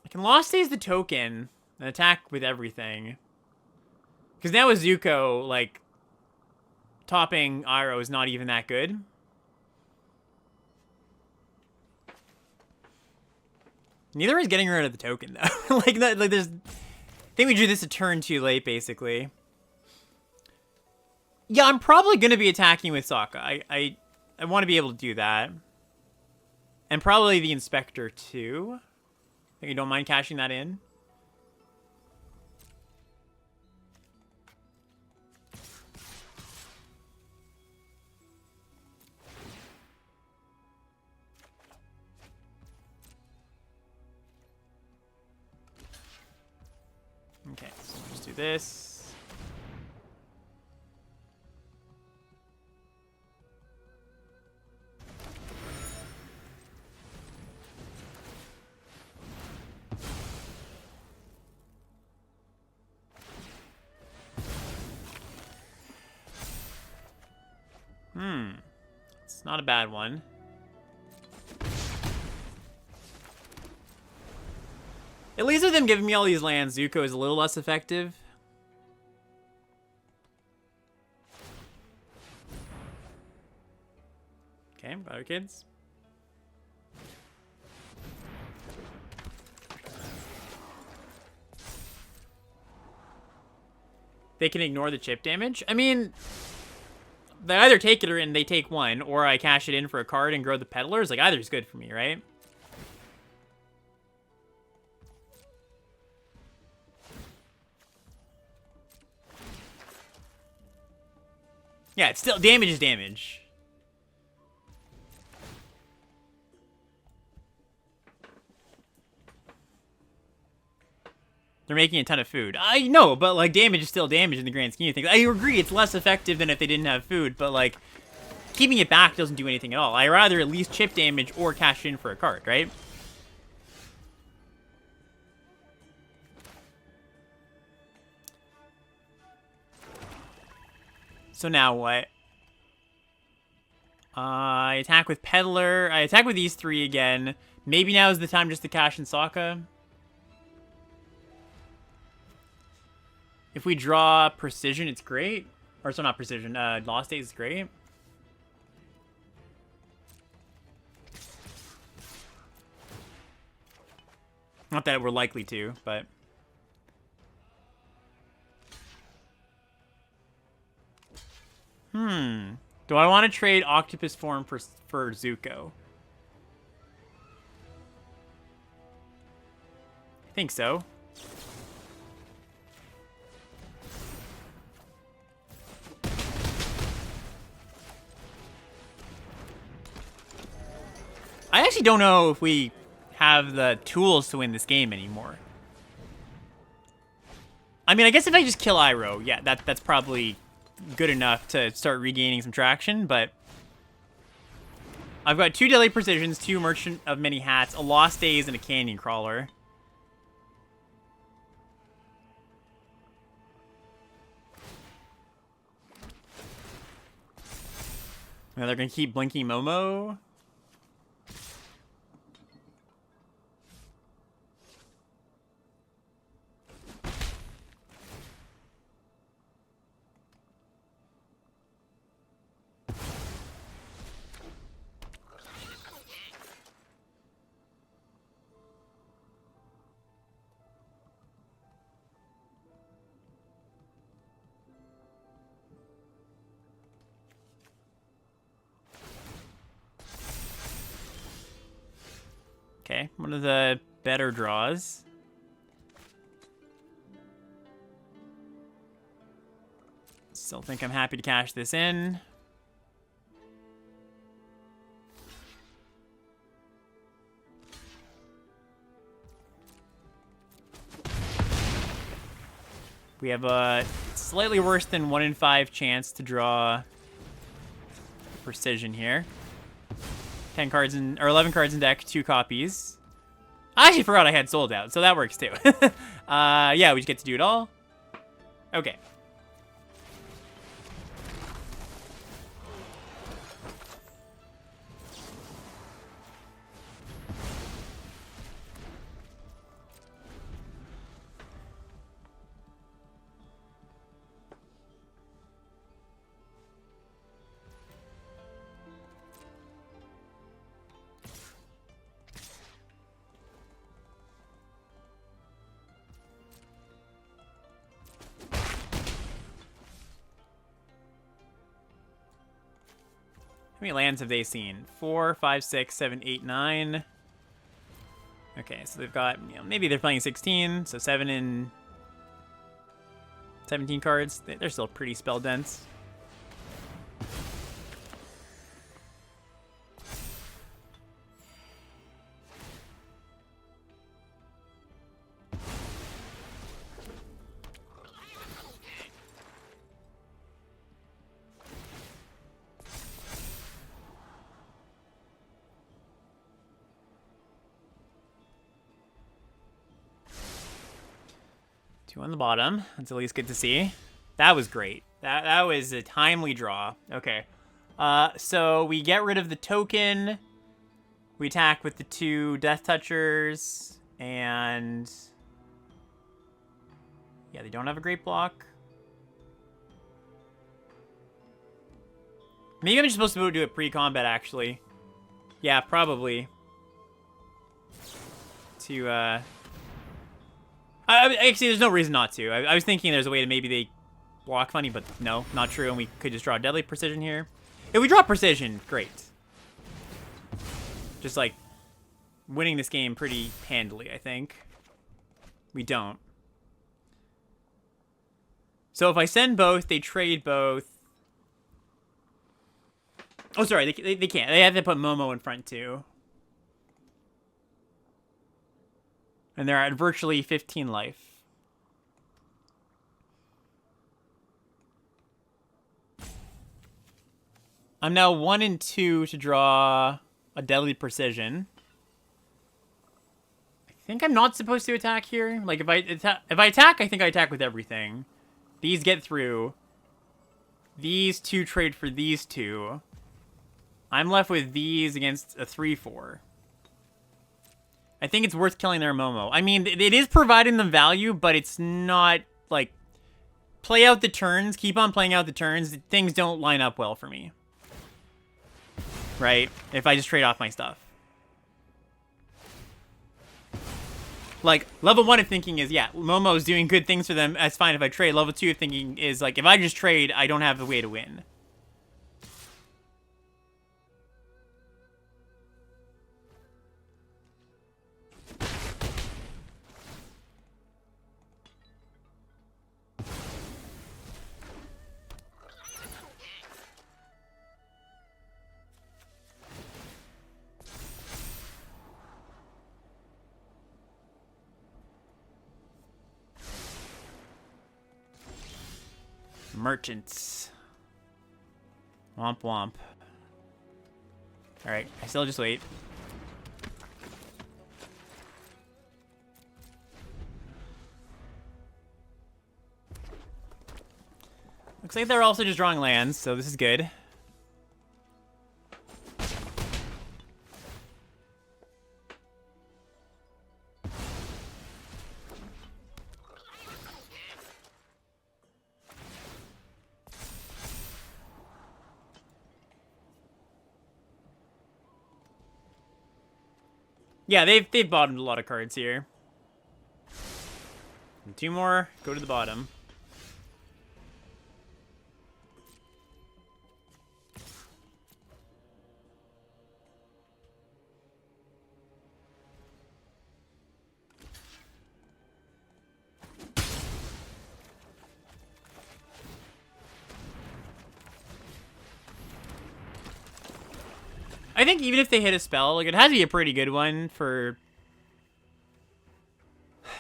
I can Lost Days the token and attack with everything. Because now with Zuko, like, topping Iroh is not even that good. Neither is getting rid of the token, though. like there's... I think we drew this a turn too late, basically. Yeah, I'm probably going to be attacking with Sokka. I want to be able to do that. And probably the Inspector, too. I think you don't mind cashing that in. Okay, so we'll just do this. It's not a bad one. At least with them giving me all these lands, Zuko is a little less effective. Okay, got our kids. They can ignore the chip damage. I mean, they either take it and they take one, or I cash it in for a card and grow the peddlers. Like, either's good for me, right? Yeah, it's still damage is damage. They're making a ton of food. I know, but like damage is still damage in the grand scheme of things. I agree, it's less effective than if they didn't have food, but like keeping it back doesn't do anything at all. I rather at least chip damage or cash in for a card, right? So now what? I attack with Peddler. I attack with these three again. Maybe now is the time just to cash in Sokka. If we draw Precision, it's great. Or so not Precision. Lost Days is great. Not that we're likely to, but... Do I want to trade Octopus Form for Zuko? I think so. I actually don't know if we have the tools to win this game anymore. I mean, I guess if I just kill Iroh, yeah, that's probably good enough to start regaining some traction, but I've got 2 Deadly Precisions, 2 Merchant of Many Hats, a Lost Days, and a Canyon Crawler. Now they're gonna keep blinking Momo. Okay, one of the better draws. Still think I'm happy to cash this in. We have a slightly worse than 1 in 5 chance to draw Precision here. 10 cards in, or 11 cards in deck, 2 copies. I actually forgot I had Sold Out, so that works too. Yeah, we just get to do it all. Okay. How many lands have they seen? 4, 5, 6, 7, 8, 9. Okay, so they've got, you know, maybe they're playing 16, so 7 and 17 cards. They're still pretty spell dense. Two on the bottom. That's at least good to see. That was great. That was a timely draw. Okay. So we get rid of the token. We attack with the 2 Death Touchers. And... yeah, they don't have a great block. Maybe I'm just supposed to do it pre-combat, actually. Yeah, probably. To, actually, there's no reason not to. I was thinking there's a way to maybe they block funny, but no, not true. And we could just draw Deadly Precision here. If we draw Precision, great. Just like winning this game pretty handily, I think. We don't. So if I send both, they trade both. Oh, sorry, they can't. They have to put Momo in front too. And they're at virtually 15 life. I'm now 1 and 2 to draw a Deadly Precision. I think I'm not supposed to attack here. Like if I attack, I think I attack with everything. These get through. These two trade for these two. I'm left with these against a 3/4. I think it's worth killing their Momo. I mean, it is providing them value, but it's not, like, play out the turns, keep on playing out the turns. Things don't line up well for me. Right? If I just trade off my stuff. Like, level 1 of thinking is, yeah, Momo's doing good things for them. That's fine if I trade. Level 2 of thinking is, like, if I just trade, I don't have a way to win. Merchants. Womp womp. Alright, I still just wait. Looks like they're also just drawing lands, so this is good. Yeah, they've bottomed a lot of cards here. And 2 more, go to the bottom. I think even if they hit a spell, like, it has to be a pretty good one for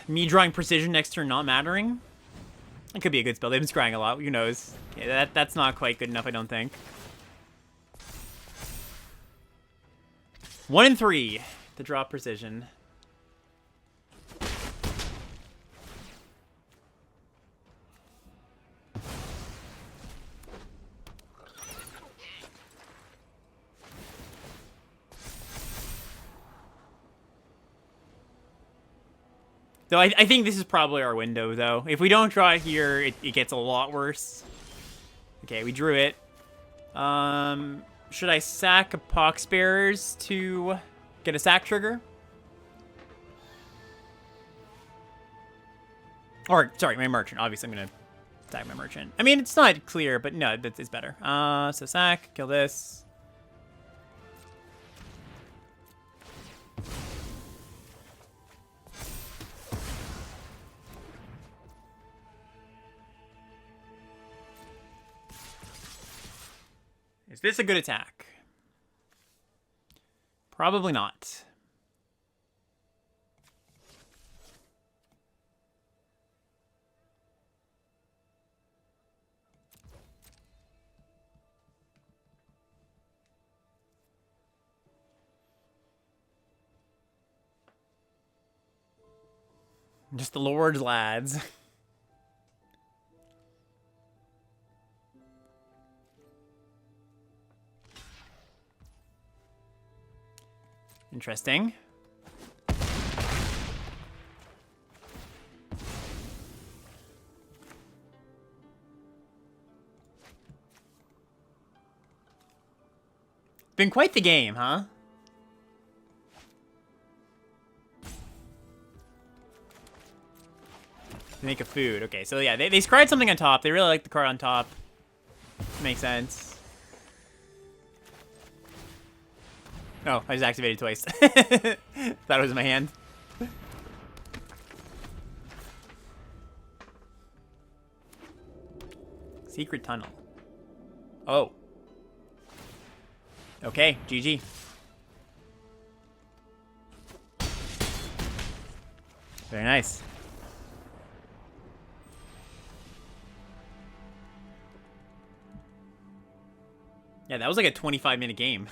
me drawing Precision next turn not mattering. It could be a good spell. They've been scrying a lot. Who knows? Yeah, that's not quite good enough, I don't think. 1 and 3 to draw Precision. So I think this is probably our window, though. If we don't draw it here, it gets a lot worse. Okay, we drew it. Should I sack a Poxbearers to get a sack trigger? Or, sorry, my merchant. Obviously, I'm going to sack my merchant. I mean, it's not clear, but no, it's better. So sack, kill this. Is this a good attack? Probably not. Just the Lord's lads. Interesting. Been quite the game, huh? Make a food. Okay, so yeah, they scryed something on top. They really like the card on top. Makes sense. Oh, I just activated twice. Thought it was in my hand. Secret tunnel. Oh. Okay, GG. Very nice. Yeah, that was like a 25-minute game.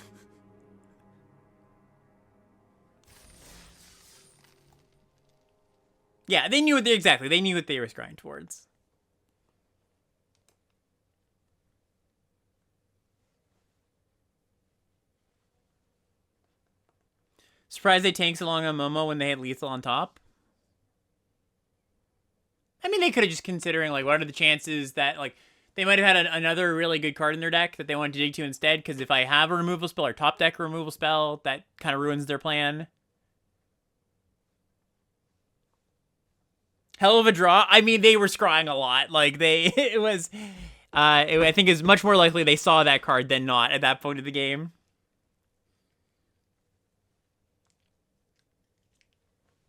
Yeah, they knew what they exactly. They knew what they were scrying towards. Surprised they tanked so long on Momo when they had lethal on top. I mean, they could have just considering, like, what are the chances that, like, they might have had another really good card in their deck that they wanted to dig to instead, because if I have a removal spell or top deck a removal spell, that kind of ruins their plan. Hell of a draw. I mean, they were scrying a lot. Like, it was, I think it's much more likely they saw that card than not at that point of the game.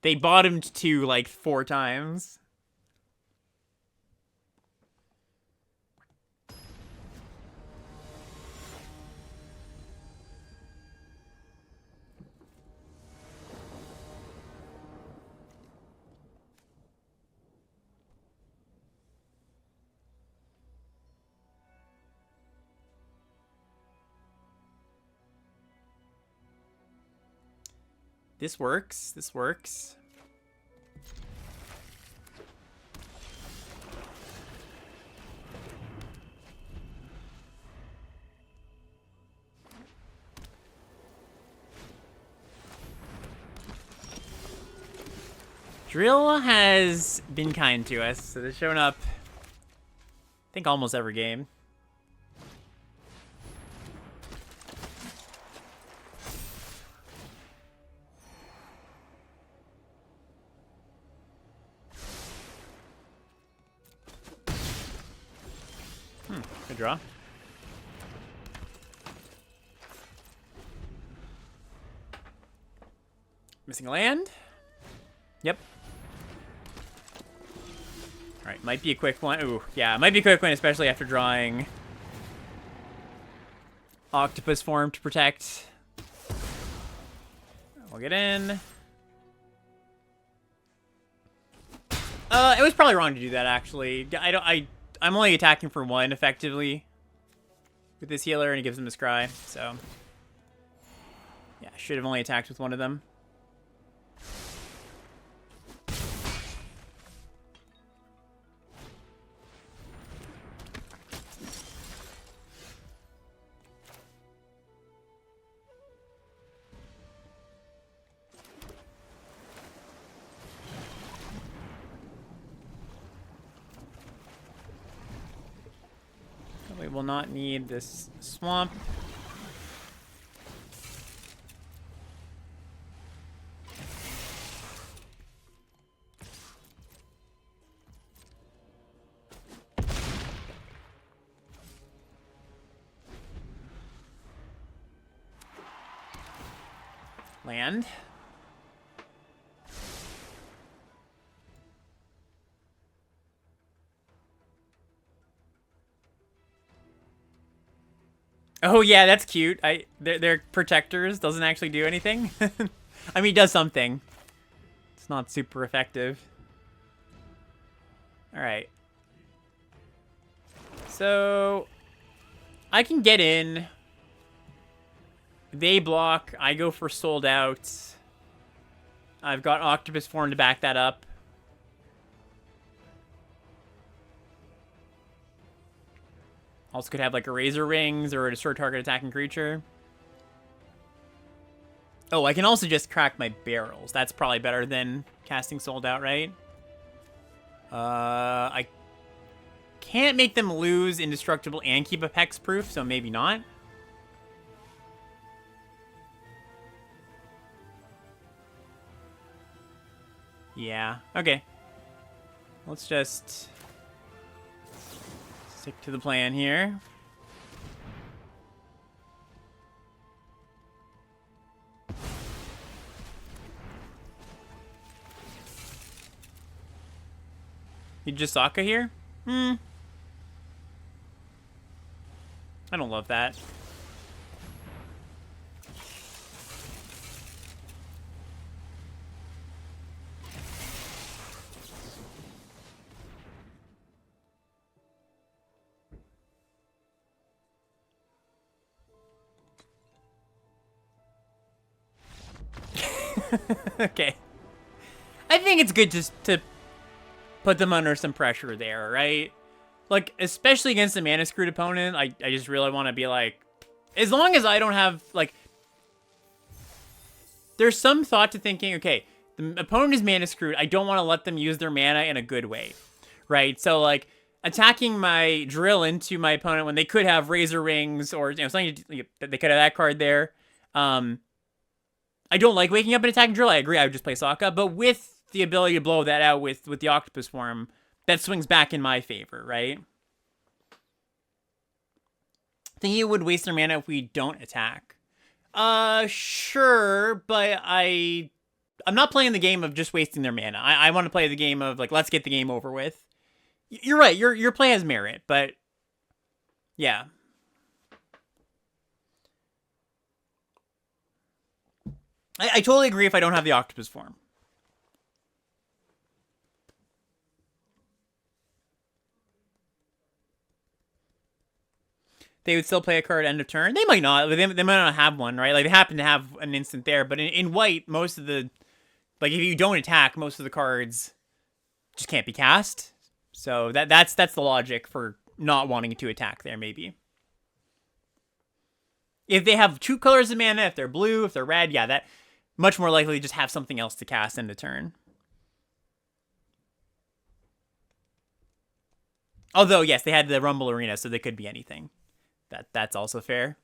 They bottomed to, like, 4 times. This works. This works. Drill has been kind to us, so they're showing up, I think, almost every game. Good draw. Missing a land? Yep. Alright, might be a quick one. Ooh, yeah, might be a quick one, especially after drawing Octopus form to protect. We'll get in. It was probably wrong to do that, actually. I'm only attacking for 1, effectively, with this healer, and he gives him a scry, so... Yeah, I should have only attacked with 1 of them. We will not need this swamp. Land. Oh yeah, that's cute. They're protectors. Doesn't actually do anything. I mean, it does something. It's not super effective. All right. So I can get in. They block. I go for sold out. I've got Octopus form to back that up. Also could have like a Razor Rings or a destroy target attacking creature. Oh, I can also just crack my barrels. That's probably better than casting sold out, right? I can't make them lose indestructible and keep a Hex proof, so maybe not. Yeah, okay. Let's just stick to the plan here. You just Sokka here? I don't love that. Okay. I think it's good just to put them under some pressure there, right? Like, especially against a mana screwed opponent, I just really want to be like, as long as I don't have, like, there's some thought to thinking, okay, the opponent is mana screwed, I don't want to let them use their mana in a good way, right? So, like, attacking my drill into my opponent when they could have Razor Rings or, you know, something, they could have that card there. I don't like waking up and attacking drill. I agree, I would just play Sokka, but with the ability to blow that out with the Octopus form, that swings back in my favor, right? Think it would waste their mana if we don't attack. Sure, but I'm not playing the game of just wasting their mana. I want to play the game of, like, let's get the game over with. You're right, your play has merit, but yeah. I totally agree if I don't have the Octopus form. They would still play a card end of turn. They might not. They might not have one, right? Like, they happen to have an instant there. But in white, most of the... Like, if you don't attack, most of the cards just can't be cast. So that's the logic for not wanting to attack there, maybe. If they have 2 colors of mana, if they're blue, if they're red, yeah, that... Much more likely to just have something else to cast end of turn. Although, yes, they had the Rumble Arena, so they could be anything. That's also fair.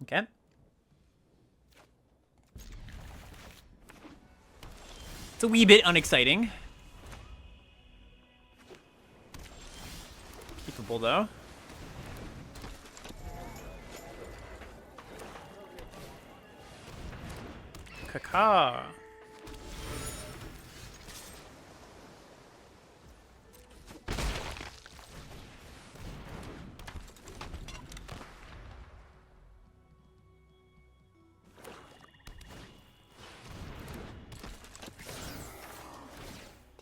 Okay. It's a wee bit unexciting. Keepable, though. Kaka.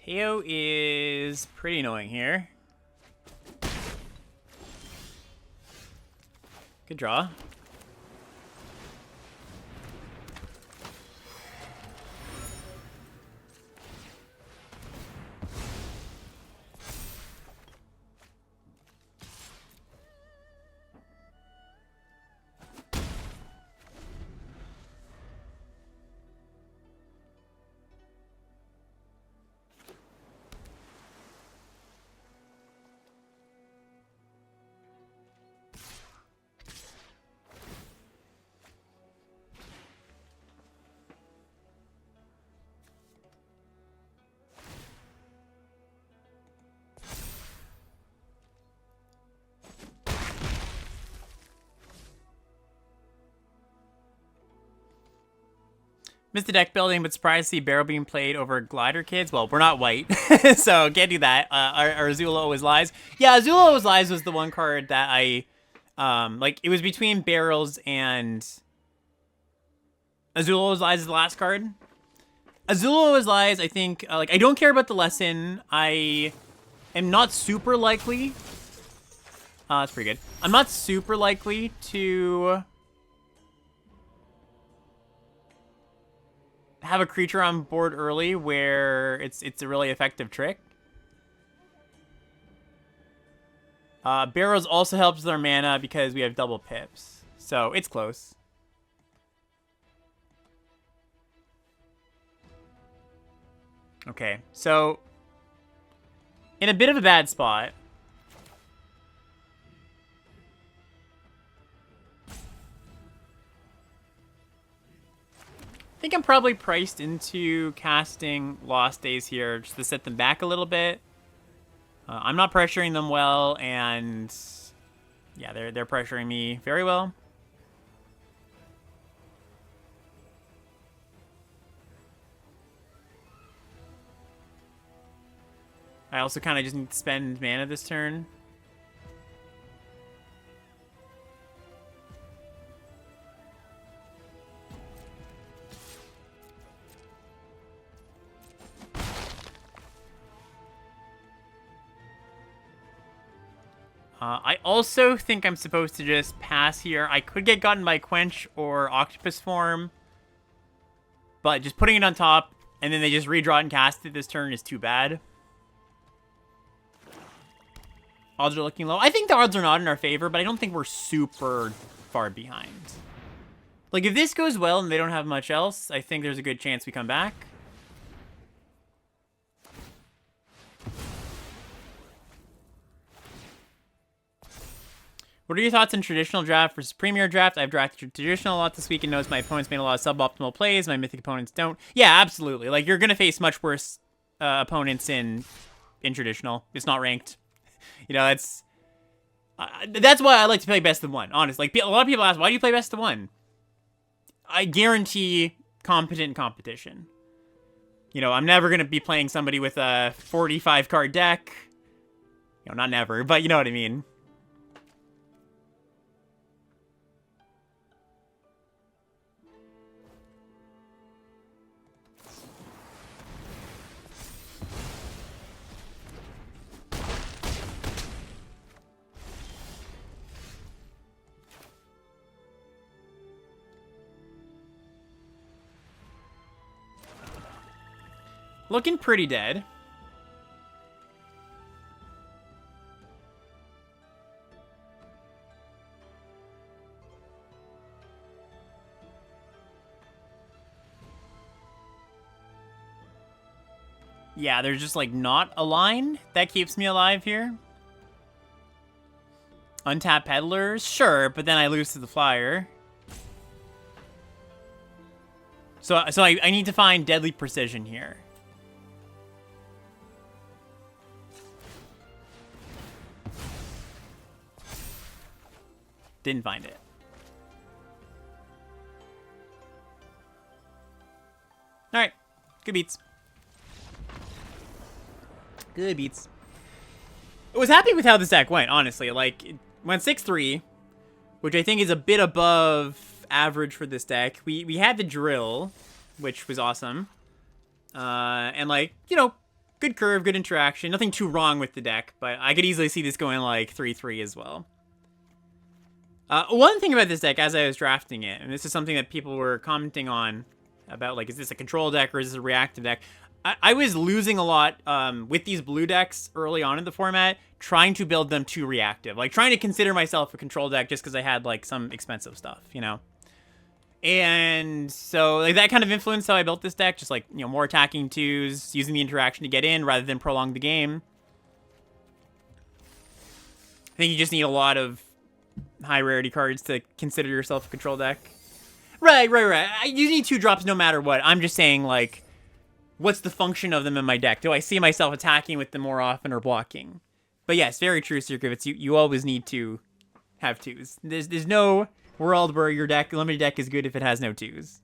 Teo is pretty annoying here. Good draw. Missed the deck building, but surprised to see Barrel being played over Glider Kids. Well, we're not white, so can't do that. Our Azula Always Lies. Yeah, Azula Always Lies was the one card that I... like, it was between Barrels and... Azula Always Lies is the last card. Azula Always Lies, I think... like, I don't care about the lesson. I am not super likely... that's pretty good. I'm not super likely to... have a creature on board early where it's a really effective trick. Barrows also helps with our mana because we have double pips. So it's close. Okay, so in a bit of a bad spot. I think I'm probably priced into casting Lost Days here just to set them back a little bit. I'm not pressuring them well, and yeah, they're pressuring me very well. I also kind of just need to spend mana this turn. I also think I'm supposed to just pass here. I could get gotten by Quench or Octopus Form, but just putting it on top and then they just redraw it and cast it this turn is too bad. Odds are looking low. I think the odds are not in our favor, but I don't think we're super far behind. Like, if this goes well and they don't have much else, I think there's a good chance we come back. What are your thoughts on traditional draft versus premier draft? I've drafted traditional a lot this week and noticed my opponents made a lot of suboptimal plays. My mythic opponents don't. Yeah, absolutely. Like, you're going to face much worse opponents in traditional. It's not ranked. You know, that's why I like to play best of one, honestly. Like, a lot of people ask, why do you play best of one? I guarantee competent competition. You know, I'm never going to be playing somebody with a 45-card deck. You know, not never, but you know what I mean. Looking pretty dead. Yeah, there's just, like, not a line that keeps me alive here. Untap Peddlers? Sure, but then I lose to the Flyer. So I need to find Deadly Precision here. Didn't find it. Alright. Good beats. Good beats. I was happy with how this deck went, honestly. Like, it went 6-3, which I think is a bit above average for this deck. We had the drill, which was awesome. And, like, you know, good curve, good interaction. Nothing too wrong with the deck, but I could easily see this going, like, 3-3 as well. One thing about this deck, as I was drafting it, and this is something that people were commenting on, about, like, is this a control deck or is this a reactive deck? I was losing a lot with these blue decks early on in the format, trying to build them too reactive. Like, trying to consider myself a control deck just because I had, like, some expensive stuff, you know? And so, like, that kind of influenced how I built this deck. Just, like, you know, more attacking twos, using the interaction to get in rather than prolong the game. I think you just need a lot of high rarity cards to consider yourself a control deck. Right. You need 2 drops no matter what. I'm just saying, like, what's the function of them in my deck? Do I see myself attacking with them more often or blocking? But yes, very true, Sir Griffiths. You always need to have 2s. There's no world where your limited deck is good if it has no 2s.